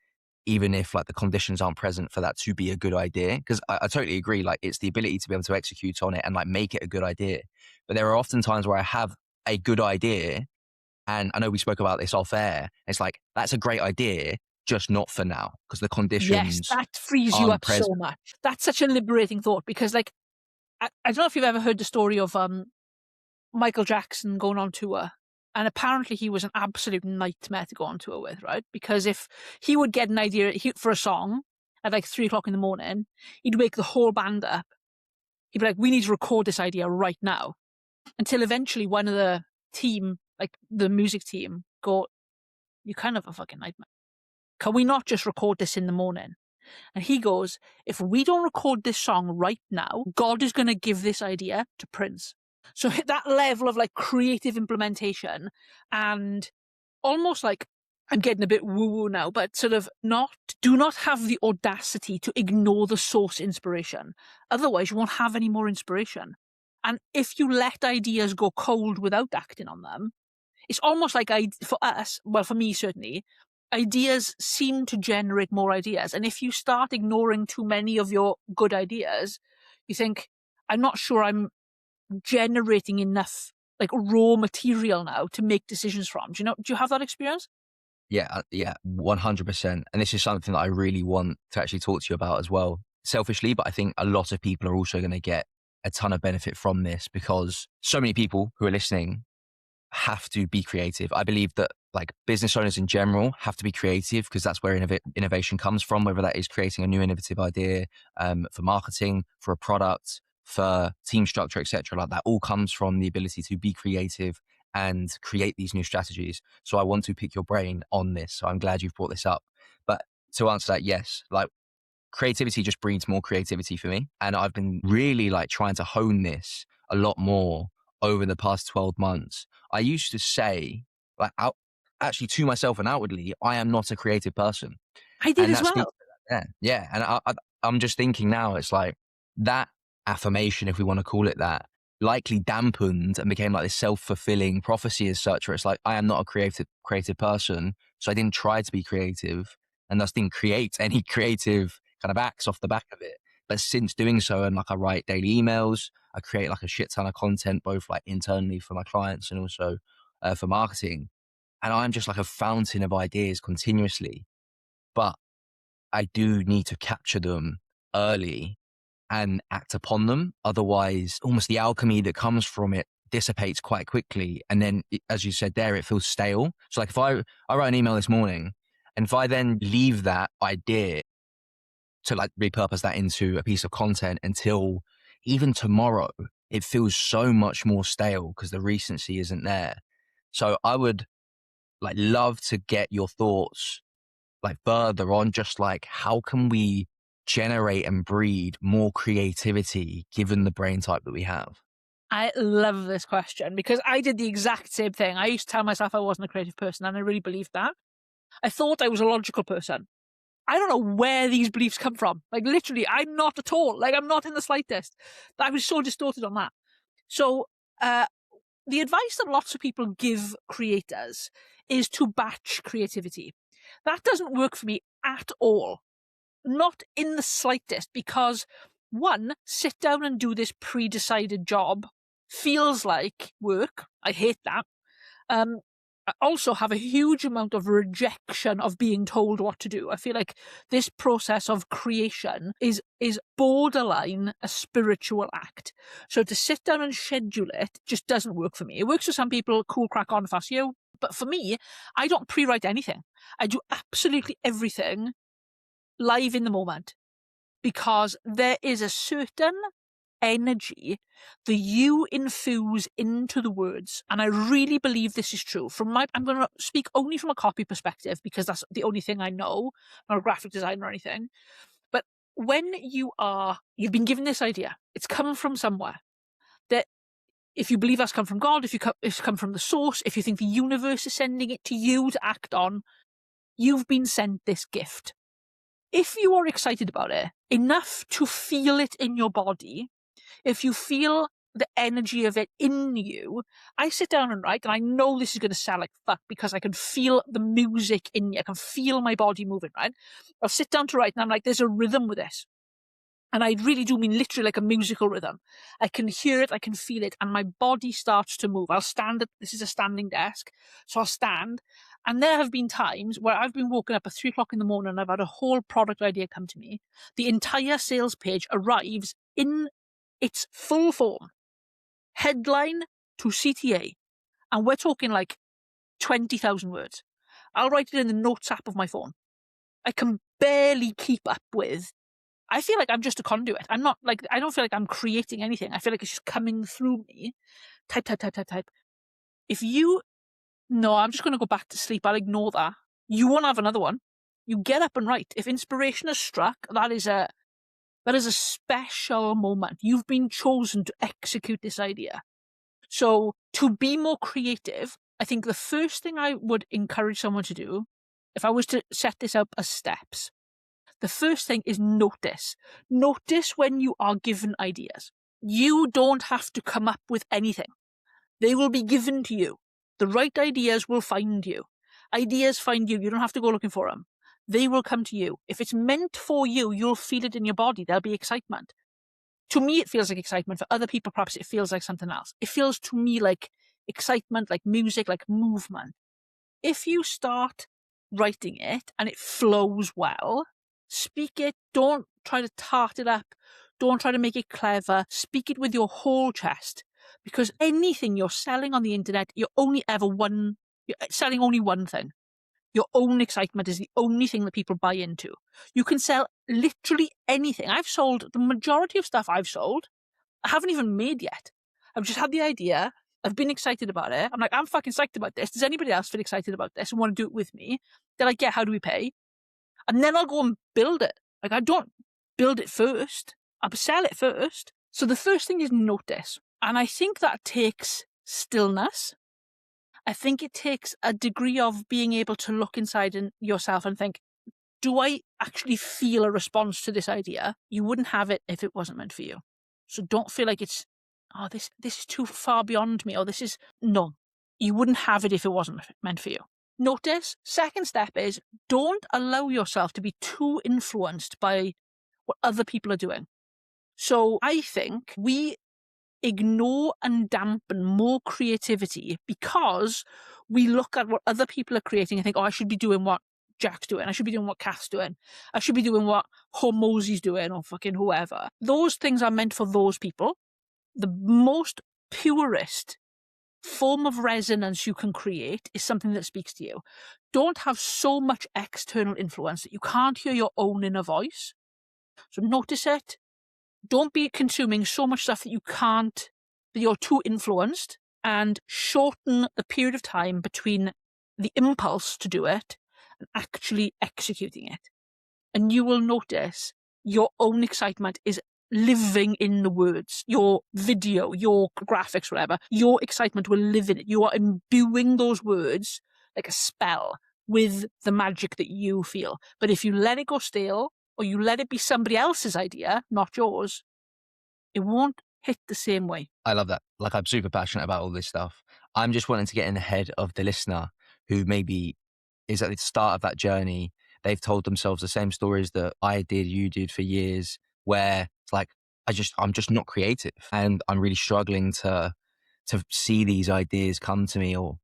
even if like the conditions aren't present for that to be a good idea. Because I totally agree. Like it's the ability to be able to execute on it and like make it a good idea. But there are often times where I have a good idea, and I know we spoke about this off air. It's like, that's a great idea, just not for now, because the Yes, conditions that frees you aren't up so present. much. That's such a liberating thought, because like, I don't know if you've ever heard the story of Michael Jackson going on tour. And apparently he was an absolute nightmare to go on tour with, right? Because if he would get an idea for a song at like 3:00 in the morning, he'd wake the whole band up. He'd be like, we need to record this idea right now. Until eventually one of the team, like the music team, go, you kind of a fucking nightmare. Can we not just record this in the morning? And he goes, if we don't record this song right now, God is going to give this idea to Prince. So that level of like creative implementation, and almost like, I'm getting a bit woo-woo now, but sort of do not have the audacity to ignore the source inspiration. Otherwise you won't have any more inspiration. And if you let ideas go cold without acting on them, it's almost like for us, well, for me certainly, ideas seem to generate more ideas. And if you start ignoring too many of your good ideas, you think, I'm not sure I'm generating enough like raw material now to make decisions from. Do you have that experience? Yeah, yeah, 100%. And this is something that I really want to actually talk to you about as well, selfishly. But I think a lot of people are also going to get a ton of benefit from this, because so many people who are listening have to be creative. I believe that like business owners in general have to be creative, because that's where innovation comes from, whether that is creating a new innovative idea for marketing, for a product, for team structure, etc. Like that all comes from the ability to be creative and create these new strategies. So I want to pick your brain on this. So I'm glad you've brought this up. But to answer that, yes, like creativity just breeds more creativity for me. And I've been really like trying to hone this a lot more over the past 12 months. I used to say, like, actually to myself and outwardly, I am not a creative person. I did And as that speaks well. to that. Yeah. Yeah. And I'm just thinking now, it's like that affirmation, if we want to call it that, likely dampened and became like this self-fulfilling prophecy as such, where it's like, I am not a creative person. So I didn't try to be creative and thus didn't create any creative kind of acts off the back of it. But since doing so, and like I write daily emails, I create like a shit ton of content, both like internally for my clients and also for marketing. And I'm just like a fountain of ideas continuously. But I do need to capture them early and act upon them. Otherwise, almost the alchemy that comes from it dissipates quite quickly. And then, as you said there, it feels stale. So like if I write an email this morning, and if I then leave that idea to like repurpose that into a piece of content until even tomorrow, it feels so much more stale because the recency isn't there. So I would like love to get your thoughts like further on just like how can we generate and breed more creativity given the brain type that we have? I love this question, because I did the exact same thing. I used to tell myself I wasn't a creative person, and I really believed that. I thought I was a logical person. I don't know where these beliefs come from. Like literally, I'm not at all. Like I'm not in the slightest. I was so distorted on that. So the advice that lots of people give creators is to batch creativity. That doesn't work for me at all. Not in the slightest, because one, sit down and do this pre-decided job feels like work. I hate that. I also have a huge amount of rejection of being told what to do. I feel like this process of creation is borderline a spiritual act. So to sit down and schedule it just doesn't work for me. It works for some people, cool, crack on, fast you. But for me, I don't pre-write anything. I do absolutely everything live in the moment, because there is a certain energy that you infuse into the words, and I really believe this is true. I'm going to speak only from a copy perspective, because that's the only thing I know. I'm not a graphic designer or anything. But when you've been given this idea, it's come from somewhere. That if you believe that's come from God, if it's come from the source, if you think the universe is sending it to you to act on, you've been sent this gift. If you are excited about it enough to feel it in your body, if you feel the energy of it in you, I sit down and write, and I know this is going to sound like fuck because I can feel the music in me. I can feel my body moving, right? I'll sit down to write, and I'm like, there's a rhythm with this. And I really do mean literally like a musical rhythm. I can hear it, I can feel it, and my body starts to move. I'll stand this is a standing desk, so I'll stand. And there have been times where I've been woken up at 3 o'clock in the morning and I've had a whole product idea come to me. The entire sales page arrives in its full form, headline to CTA. And we're talking like 20,000 words. I'll write it in the notes app of my phone. I can barely keep up with. I feel like I'm just a conduit. I don't feel like I'm creating anything. I feel like it's just coming through me. Type. If you no, I'm just going to go back to sleep, I'll ignore that. You won't have another one. You get up and write. If inspiration has struck, that is a special moment. You've been chosen to execute this idea. So to be more creative, I think the first thing I would encourage someone to do, if I was to set this up as steps, the first thing is notice. Notice when you are given ideas. You don't have to come up with anything. They will be given to you. The right ideas will find you. Ideas find you. You don't have to go looking for them. They will come to you. If it's meant for you, you'll feel it in your body. There'll be excitement. To me, it feels like excitement. For other people, perhaps it feels like something else. It feels to me like excitement, like music, like movement. If you start writing it and it flows well, speak it. Don't try to tart it up. Don't try to make it clever. Speak it with your whole chest. Because anything you're selling on the internet, you're selling only one thing. Your own excitement is the only thing that people buy into. You can sell literally anything. The majority of stuff I've sold, I haven't even made yet. I've just had the idea. I've been excited about it. I'm like, I'm fucking psyched about this. Does anybody else feel excited about this and want to do it with me? They're like, yeah, how do we pay? And then I'll go and build it. Like, I don't build it first. I'll sell it first. So the first thing is notice. And I think that takes stillness. I think it takes a degree of being able to look inside yourself and think, do I actually feel a response to this idea? You wouldn't have it if it wasn't meant for you. So don't feel like this is too far beyond me, or no. You wouldn't have it if it wasn't meant for you. Notice. Second step is don't allow yourself to be too influenced by what other people are doing. So I think we ignore and dampen more creativity because we look at what other people are creating and think, oh, I should be doing what Jack's doing. I should be doing what Kath's doing. I should be doing what Hormozy's doing, or fucking whoever. Those things are meant for those people. The most purest form of resonance you can create is something that speaks to you. Don't have so much external influence that you can't hear your own inner voice. So notice it. Don't be consuming so much stuff that you're too influenced, and shorten the period of time between the impulse to do it and actually executing it. And you will notice your own excitement is living in the words, your video, your graphics, whatever. Your excitement will live in it. You are imbuing those words like a spell with the magic that you feel. But if you let it go stale, or you let it be somebody else's idea, not yours, it won't hit the same way. I love that. Like, I'm super passionate about all this stuff. I'm just wanting to get in the head of the listener who maybe is at the start of that journey. They've told themselves the same stories that I did, you did for years, where it's like, I'm just not creative, and I'm really struggling to see these ideas come to me, or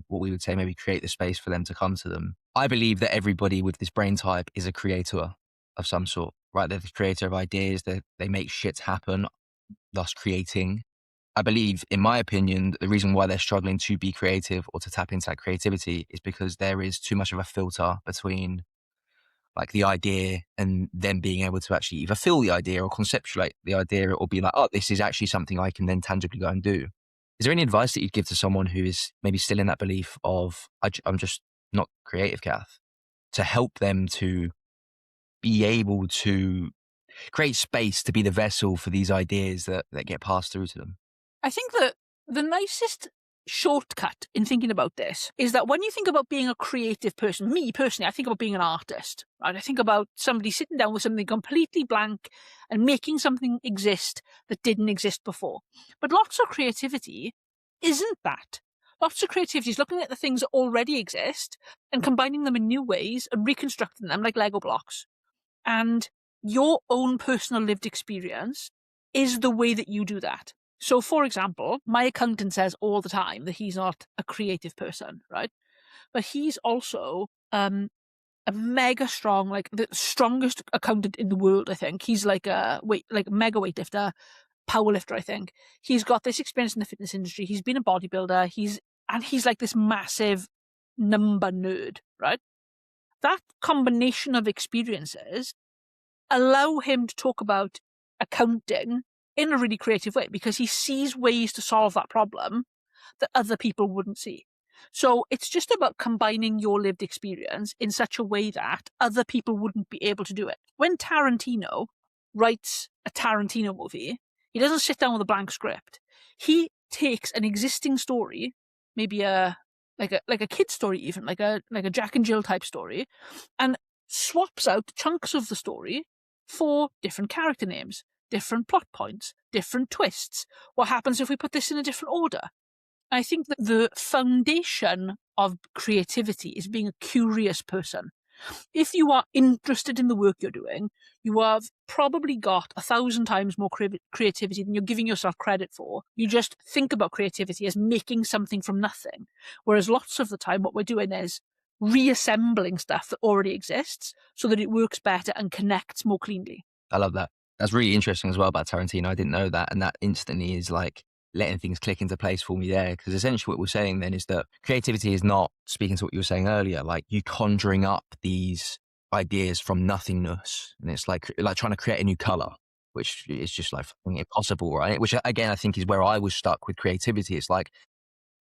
what we would say, maybe create the space for them to come to them. I believe that everybody with this brain type is a creator of some sort, right? They're the creator of ideas. They make shit happen, thus creating. I believe, in my opinion, the reason why they're struggling to be creative or to tap into that creativity is because there is too much of a filter between like the idea and them being able to actually either feel the idea or conceptualize the idea, or be like, oh, this is actually something I can then tangibly go and do. Is there any advice that you'd give to someone who is maybe still in that belief of, I'm just not creative, Kath, to help them to be able to create space to be the vessel for these ideas that get passed through to them? I think that the nicest shortcut in thinking about this is that when you think about being a creative person, me personally, I think about being an artist, right? I think about somebody sitting down with something completely blank and making something exist that didn't exist before. But lots of creativity isn't that. Lots of creativity is looking at the things that already exist and combining them in new ways and reconstructing them like Lego blocks. And your own personal lived experience is the way that you do that. So, for example, my accountant says all the time that he's not a creative person, right? But he's also a mega strong, like the strongest accountant in the world, I think. He's like a mega weightlifter, powerlifter, I think. He's got this experience in the fitness industry. He's been a bodybuilder. He's like this massive number nerd, right? That combination of experiences allow him to talk about accounting in a really creative way, because he sees ways to solve that problem that other people wouldn't see. So it's just about combining your lived experience in such a way that other people wouldn't be able to do it. When Tarantino writes a Tarantino movie, he doesn't sit down with a blank script. He takes an existing story, maybe like a kid story, even like a Jack and Jill type story, and swaps out chunks of the story for different character names, different plot points, different twists. What happens if we put this in a different order? I think that the foundation of creativity is being a curious person. If you are interested in the work you're doing, you have probably got 1,000 times more creativity than you're giving yourself credit for. You just think about creativity as making something from nothing. Whereas lots of the time what we're doing is reassembling stuff that already exists so that it works better and connects more cleanly. I love that. That's really interesting as well about Tarantino. I didn't know that. And that instantly is like letting things click into place for me there. Because essentially what we're saying then is that creativity is not, speaking to what you were saying earlier, like you conjuring up these ideas from nothingness. And it's like trying to create a new color, which is just like impossible, right? Which again, I think is where I was stuck with creativity. It's like,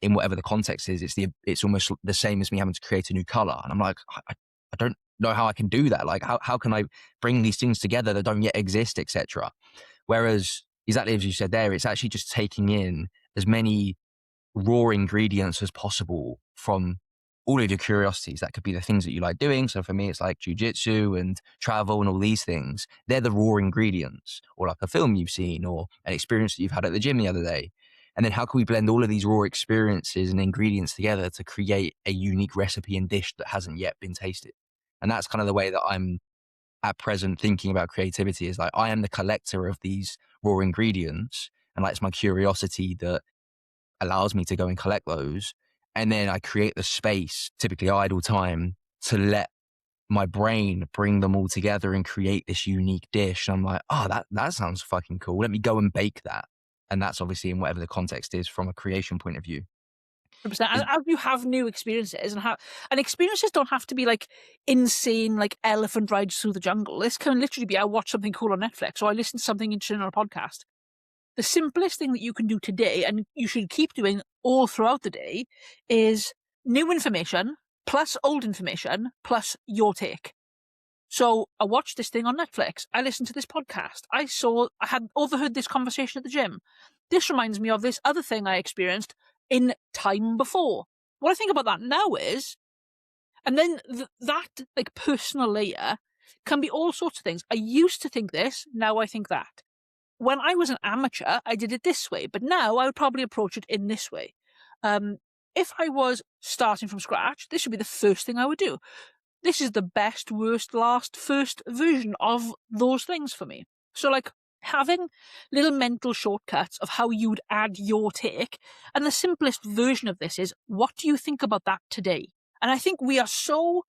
in whatever the context is, it's almost the same as me having to create a new color. And I'm like, I don't know how I can do that. Like, how can I bring these things together that don't yet exist, etc. Whereas, exactly as you said there, it's actually just taking in as many raw ingredients as possible from all of your curiosities. That could be the things that you like doing. So for me, it's like jujitsu and travel and all these things. They're the raw ingredients, or like a film you've seen or an experience that you've had at the gym the other day. And then how can we blend all of these raw experiences and ingredients together to create a unique recipe and dish that hasn't yet been tasted? And that's kind of the way that I'm at present thinking about creativity, is like I am the collector of these raw ingredients, and like it's my curiosity that allows me to go and collect those. And then I create the space, typically idle time, to let my brain bring them all together and create this unique dish. And I'm like, oh, that sounds fucking cool. Let me go and bake that. And that's obviously in whatever the context is from a creation point of view. 100%. As you have new experiences, and experiences don't have to be like insane, like elephant rides through the jungle. This can literally be, I watch something cool on Netflix, or I listen to something interesting on a podcast. The simplest thing that you can do today, and you should keep doing all throughout the day, is new information plus old information plus your take. So I watched this thing on Netflix. I listened to this podcast. I had overheard this conversation at the gym. This reminds me of this other thing I experienced in time before. What I think about that now is, and then that like personal layer can be all sorts of things. I used to think this, now I think that. When I was an amateur, I did it this way, but now I would probably approach it in this way. If I was starting from scratch, this would be the first thing I would do. This is the best, worst, last, first version of those things for me. So like, having little mental shortcuts of how you'd add your take. And the simplest version of this is, what do you think about that today? And I think we are so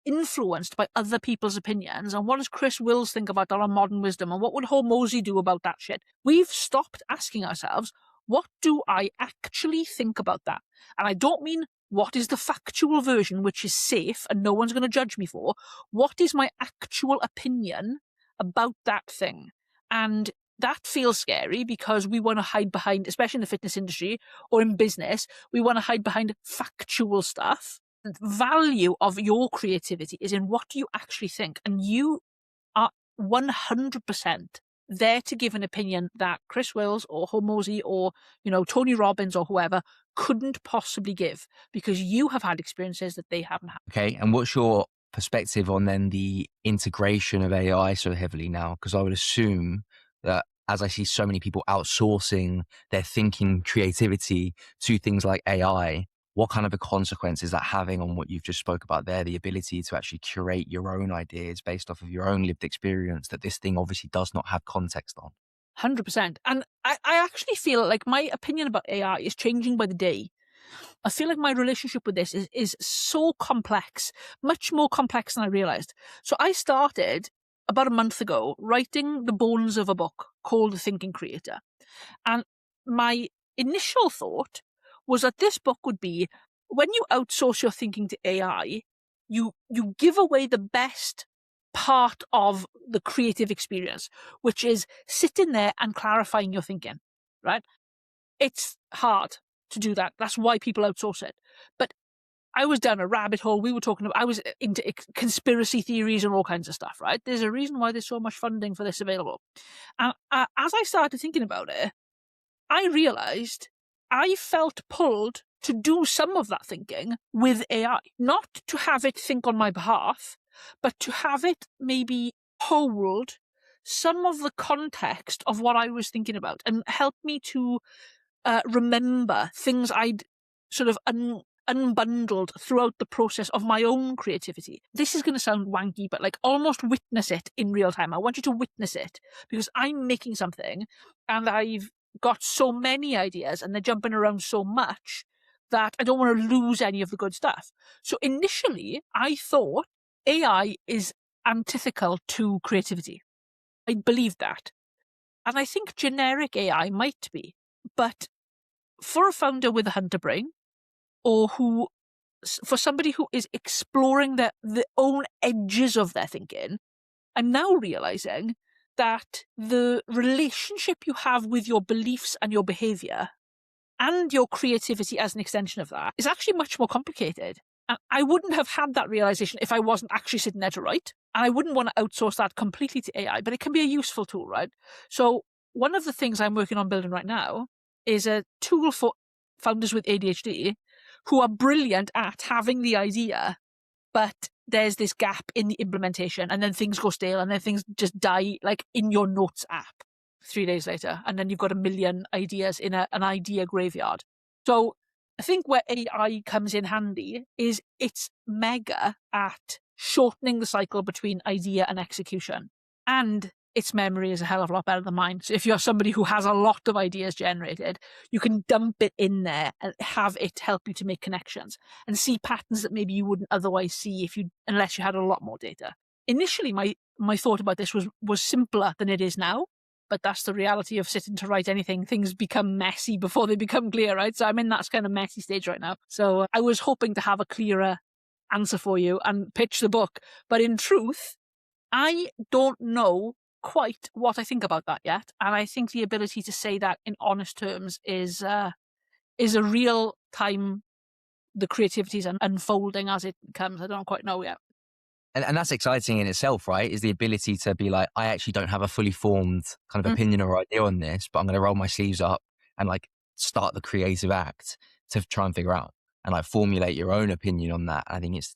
influenced by other people's opinions, and what does Chris Wills think about our modern wisdom, and what would Hormozy do about that shit? We've stopped asking ourselves, what do I actually think about that? And I don't mean what is the factual version, which is safe and no one's going to judge me for. What is my actual opinion about that thing? And that feels scary because we want to hide behind, especially in the fitness industry or in business, we want to hide behind factual stuff. The value of your creativity is in what you actually think. And you are 100% there to give an opinion that Chris Wills or Hormozy or, Tony Robbins or whoever couldn't possibly give, because you have had experiences that they haven't had. Okay. And what's your perspective on then the integration of AI so heavily now? Because I would assume that as I see so many people outsourcing their thinking creativity to things like AI, what kind of a consequence is that having on what you've just spoke about there, the ability to actually curate your own ideas based off of your own lived experience that this thing obviously does not have context on? 100%. And I actually feel like my opinion about AI is changing by the day. I feel like my relationship with this is so complex, much more complex than I realized. So I started about a month ago writing the bones of a book called The Thinking Creator. And my initial thought was that this book would be, when you outsource your thinking to AI, you give away the best part of the creative experience, which is sitting there and clarifying your thinking, right? It's hard to do that. That's why people outsource it. But I was down a rabbit hole. I was into conspiracy theories and all kinds of stuff, right? There's a reason why there's so much funding for this available. And as I started thinking about it, I realized I felt pulled to do some of that thinking with AI, not to have it think on my behalf, but to have it maybe hold some of the context of what I was thinking about and help me to remember things I'd sort of unbundled throughout the process of my own creativity. This is going to sound wanky, but like almost witness it in real time. I want you to witness it because I'm making something and I've got so many ideas and they're jumping around so much that I don't want to lose any of the good stuff. So initially, I thought AI is antithetical to creativity. I believed that. And I think generic AI might be. But for a founder with a hunter brain, or for somebody who is exploring the own edges of their thinking, I'm now realizing that the relationship you have with your beliefs and your behavior and your creativity as an extension of that is actually much more complicated. And I wouldn't have had that realization if I wasn't actually sitting there to write. And I wouldn't want to outsource that completely to AI, but it can be a useful tool, right? So one of the things I'm working on building right now is a tool for founders with ADHD who are brilliant at having the idea, but there's this gap in the implementation, and then things go stale, and then things just die, like in your notes app 3 days later, and then you've got a million ideas in an idea graveyard. So I think where AI comes in handy is it's mega at shortening the cycle between idea and execution. And its memory is a hell of a lot better than mine. So if you're somebody who has a lot of ideas generated, you can dump it in there and have it help you to make connections and see patterns that maybe you wouldn't otherwise see unless you had a lot more data. Initially, my thought about this was simpler than it is now, but that's the reality of sitting to write anything. Things become messy before they become clear, right? So I'm in that kind of messy stage right now. So I was hoping to have a clearer answer for you and pitch the book. But in truth, I don't know quite what I think about that yet. And I think the ability to say that in honest terms is a real time the creativity is unfolding as it comes. I don't quite know yet. And that's exciting in itself, right? Is the ability to be like, I actually don't have a fully formed kind of opinion or idea on this, but I'm going to roll my sleeves up and like start the creative act to try and figure out and like formulate your own opinion on that. I think it's,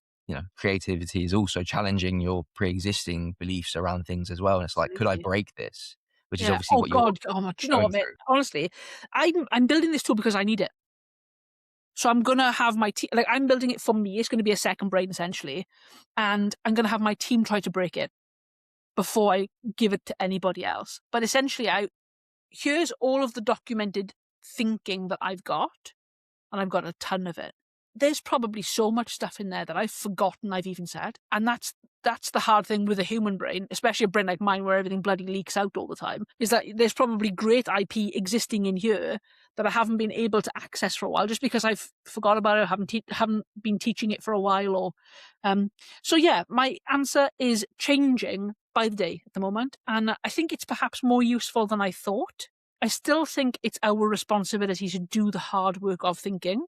creativity is also challenging your pre-existing beliefs around things as well. And it's like, could I break this? Which is obviously what you're do you know what, mate? Honestly, I'm building this tool because I need it. So I'm going to have my team, like I'm building it for me. It's going to be a second brain essentially. And I'm going to have my team try to break it. before I give it to anybody else. But essentially, here's all of the documented thinking that I've got, and I've got a ton of it. There's probably so much stuff in there that I've forgotten I've even said. And that's the hard thing with a human brain, especially a brain like mine where everything bloody leaks out all the time, is that there's probably great IP existing in here that I haven't been able to access for a while just because I've forgot about it, haven't been teaching it for a while. Or so yeah, my answer is changing by the day at the moment. And I think it's perhaps more useful than I thought. I still think it's our responsibility to do the hard work of thinking.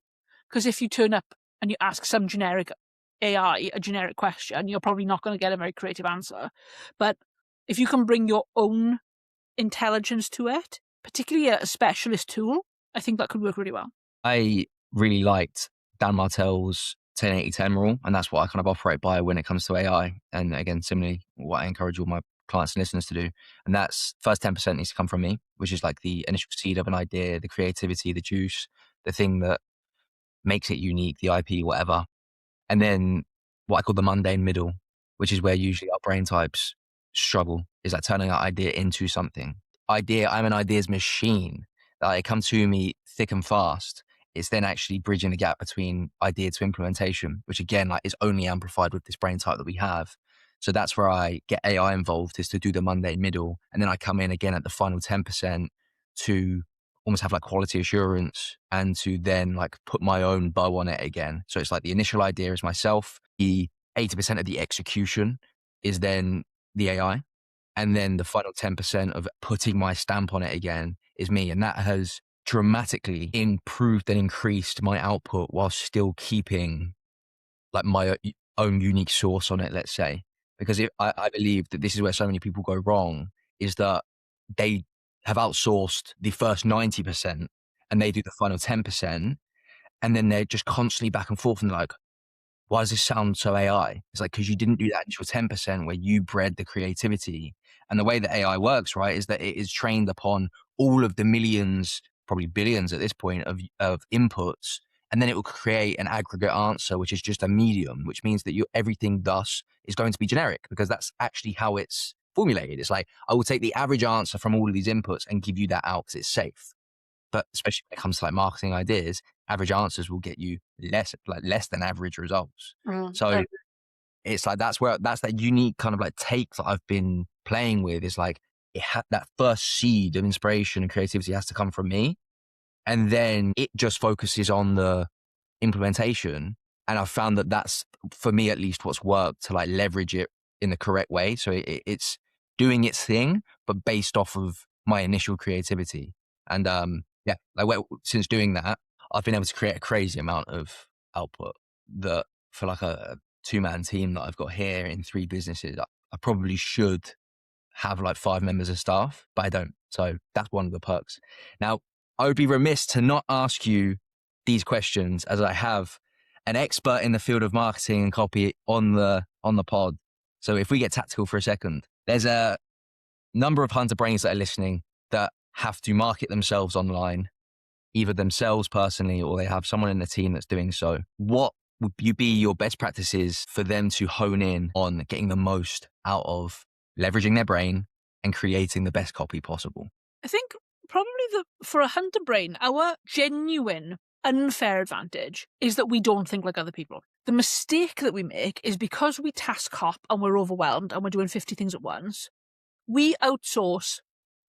Because if you turn up and you ask some generic AI a generic question, you're probably not going to get a very creative answer. But if you can bring your own intelligence to it, particularly a specialist tool, I think that could work really well. I really liked Dan Martell's 10-80-10 rule, and that's what I kind of operate by when it comes to AI. And again, similarly, what I encourage all my clients and listeners to do. And that's first 10% needs to come from me, which is like the initial seed of an idea, the creativity, the juice, the thing that makes it unique, the IP, whatever. And then what I call the mundane middle, which is where usually our brain types struggle, is like turning that idea into something. I'm an ideas machine. Like, it comes to me thick and fast. It's then actually bridging the gap between idea to implementation, which again, like, is only amplified with this brain type that we have. So that's where I get AI involved, is to do the mundane middle. And then I come in again at the final 10% to almost have like quality assurance and to then like put my own bow on it again. So it's like the initial idea is myself, the 80% of the execution is then the AI, and then the final 10% of putting my stamp on it again is me. And that has dramatically improved and increased my output while still keeping like my own unique source on it, let's say. Because I believe that this is where so many people go wrong, is that they have outsourced the first 90% and they do the final 10%. And then they're just constantly back and forth and they're like, why does this sound so AI? It's like, because you didn't do that initial 10% where you bred the creativity. And the way that AI works, right, is that it is trained upon all of the millions, probably billions at this point of inputs. And then it will create an aggregate answer, which is just a medium, which means that everything thus is going to be generic, because that's actually how it's formulated. It's like, I will take the average answer from all of these inputs and give you that out because it's safe. But especially when it comes to like marketing ideas, average answers will get you less than average results. So it's like, that's that unique kind of like take that I've been playing with, is like, that first seed of inspiration and creativity has to come from me. And then it just focuses on the implementation. And I've found that that's, for me at least, what's worked to like leverage it in the correct way. So it's doing its thing, but based off of my initial creativity. And yeah, like, since doing that, I've been able to create a crazy amount of output that, for like a 2-man team that I've got here in 3 businesses, I probably should have like 5 members of staff, but I don't. So that's one of the perks. Now, I would be remiss to not ask you these questions, as I have an expert in the field of marketing and copy on the pod. So if we get tactical for a second, there's a number of hunter brains that are listening that have to market themselves online, either themselves personally or they have someone in the team that's doing so. What would be your best practices for them to hone in on getting the most out of leveraging their brain and creating the best copy possible? I think probably for a hunter brain, our genuine unfair advantage is that we don't think like other people. The mistake that we make is, because we task hop and we're overwhelmed and we're doing 50 things at once, we outsource,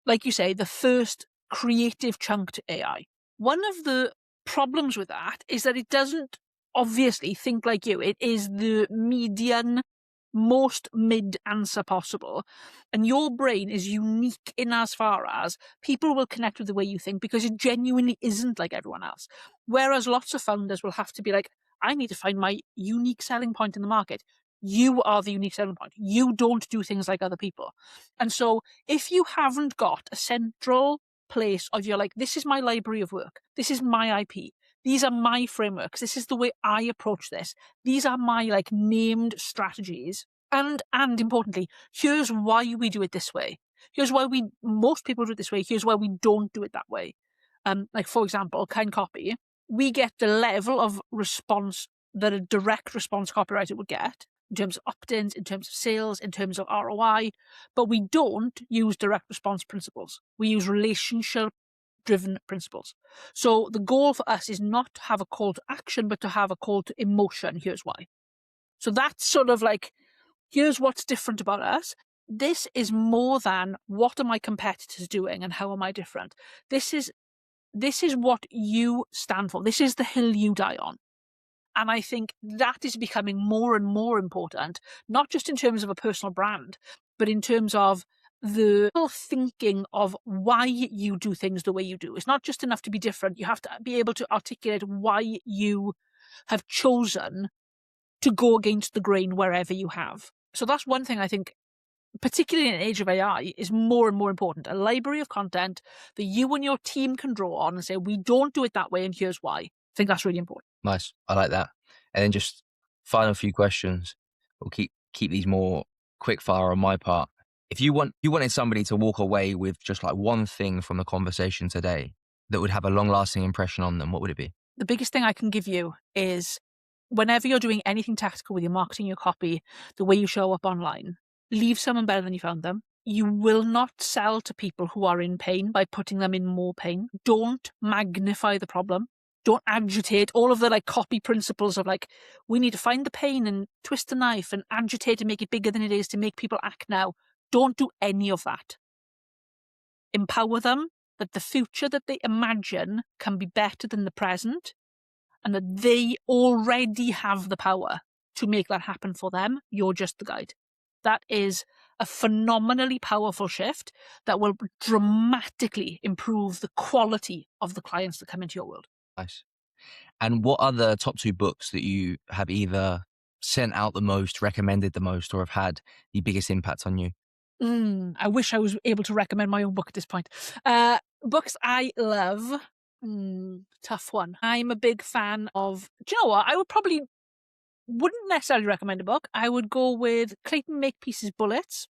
like you say, the first creative chunk to AI. One of the problems with that is that it doesn't obviously think like you. It is the median, most mid answer possible. And your brain is unique in as far as people will connect with the way you think because it genuinely isn't like everyone else. Whereas lots of founders will have to be like, I need to find my unique selling point in the market. You are the unique selling point. You don't do things like other people. And so if you haven't got a central place of you're like, this is my library of work, this is my IP, these are my frameworks, this is the way I approach this, these are my like named strategies, and importantly, here's why we do it this way, here's why most people do it this way, here's why we don't do it that way. Like, for example, kind copy, we get the level of response that a direct response copywriter would get in terms of opt-ins, in terms of sales, in terms of ROI, but we don't use direct response principles. We use relationship-driven principles. So the goal for us is not to have a call to action, but to have a call to emotion. Here's why. So that's sort of like, here's what's different about us. This is more than what are my competitors doing and how am I different. This is what you stand for. This is the hill you die on. And I think that is becoming more and more important, not just in terms of a personal brand, but in terms of the thinking of why you do things the way you do. It's not just enough to be different. You have to be able to articulate why you have chosen to go against the grain wherever you have. So that's one thing I think, particularly in an age of AI, is more and more important. A library of content that you and your team can draw on and say, we don't do it that way and here's why. I think that's really important. Nice. I like that. And then just final few questions. We'll keep these more quick fire on my part. If you wanted somebody to walk away with just like one thing from the conversation today that would have a long lasting impression on them, what would it be? The biggest thing I can give you is whenever you're doing anything tactical with your marketing, your copy, the way you show up online, leave someone better than you found them. You will not sell to people who are in pain by putting them in more pain. Don't magnify the problem. Don't agitate. All of the like copy principles of like, we need to find the pain and twist the knife and agitate and make it bigger than it is to make people act now. Don't do any of that. Empower them that the future that they imagine can be better than the present and that they already have the power to make that happen for them. You're just the guide. That is a phenomenally powerful shift that will dramatically improve the quality of the clients that come into your world. Nice. And what are the top 2 books that you have either sent out the most, recommended the most, or have had the biggest impact on you? I wish I was able to recommend my own book at this point. Books I love. Tough one. I'm a big fan of, do you know what? I wouldn't necessarily recommend a book. I would go with Clayton Makepeace's Bullets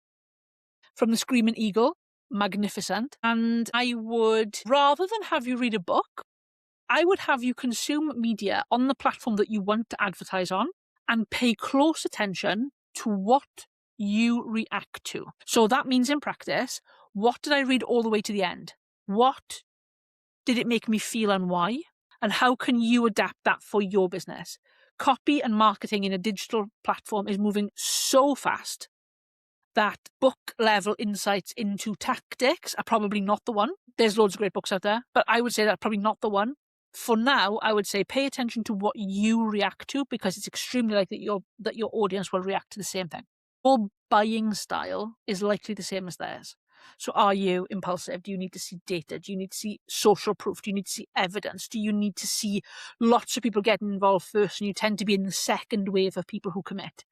from The Screaming Eagle. Magnificent. And I would, rather than have you read a book, I would have you consume media on the platform that you want to advertise on and pay close attention to what you react to. So that means in practice, what did I read all the way to the end? What did it make me feel and why? And how can you adapt that for your business? Copy and marketing in a digital platform is moving so fast that book level insights into tactics are probably not the one. There's loads of great books out there, but I would say that's probably not the one. For now, I would say pay attention to what you react to because it's extremely likely that your audience will react to the same thing. Your buying style is likely the same as theirs. So are you impulsive? Do you need to see data? Do you need to see social proof? Do you need to see evidence? Do you need to see lots of people getting involved first and you tend to be in the second wave of people who commit?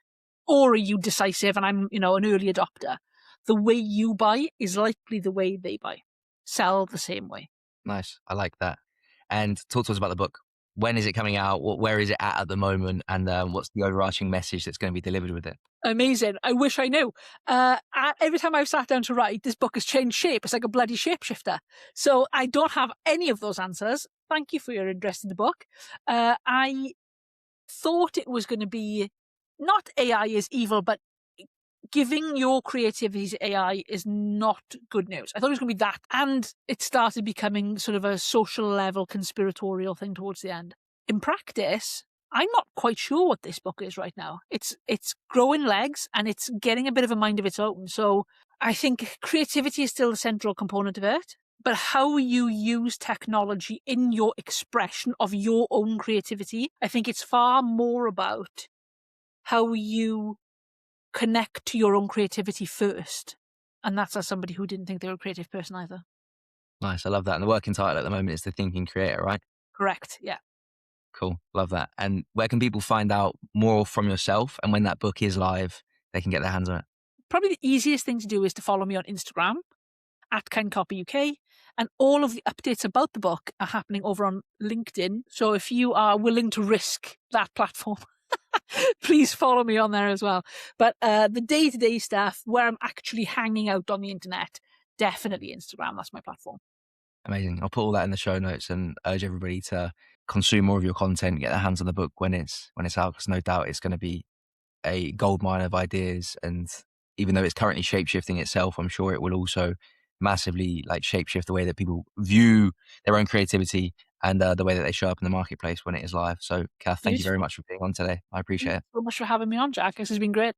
Or are you decisive and I'm, an early adopter? The way you buy is likely the way they buy. Sell the same way. Nice. I like that. And talk to us about the book. When is it coming out? Where is it at the moment? And what's the overarching message that's going to be delivered with it? Amazing. I wish I knew. Every time I've sat down to write, this book has changed shape. It's like a bloody shapeshifter. So I don't have any of those answers. Thank you for your interest in the book. I thought it was going to be not AI is evil, but giving your creativity to AI is not good news. I thought it was going to be that. And it started becoming sort of a social level conspiratorial thing towards the end. In practice, I'm not quite sure what this book is right now. It's growing legs and it's getting a bit of a mind of its own. So I think creativity is still the central component of it. But how you use technology in your expression of your own creativity, I think it's far more about how you connect to your own creativity first. And that's as somebody who didn't think they were a creative person either. Nice. I love that. And the working title at the moment is The Thinking Creator, right? Correct. Yeah. Cool. Love that. And where can people find out more from yourself? And when that book is live, they can get their hands on it? Probably the easiest thing to do is to follow me on Instagram at KindCopyUK. And all of the updates about the book are happening over on LinkedIn. So if you are willing to risk that platform, please follow me on there as well. But the day-to-day stuff where I'm actually hanging out on the internet, definitely Instagram. That's my platform. Amazing. I'll put all that in the show notes and urge everybody to consume more of your content, get their hands on the book when it's out, because no doubt it's going to be a goldmine of ideas. And even though it's currently shapeshifting itself, I'm sure it will also massively like shapeshift the way that people view their own creativity and the way that they show up in the marketplace when it is live. So, Kath, thank you very Beautiful. much for being on today. I appreciate Thank it. you so much for having me on, Jack. This has been great.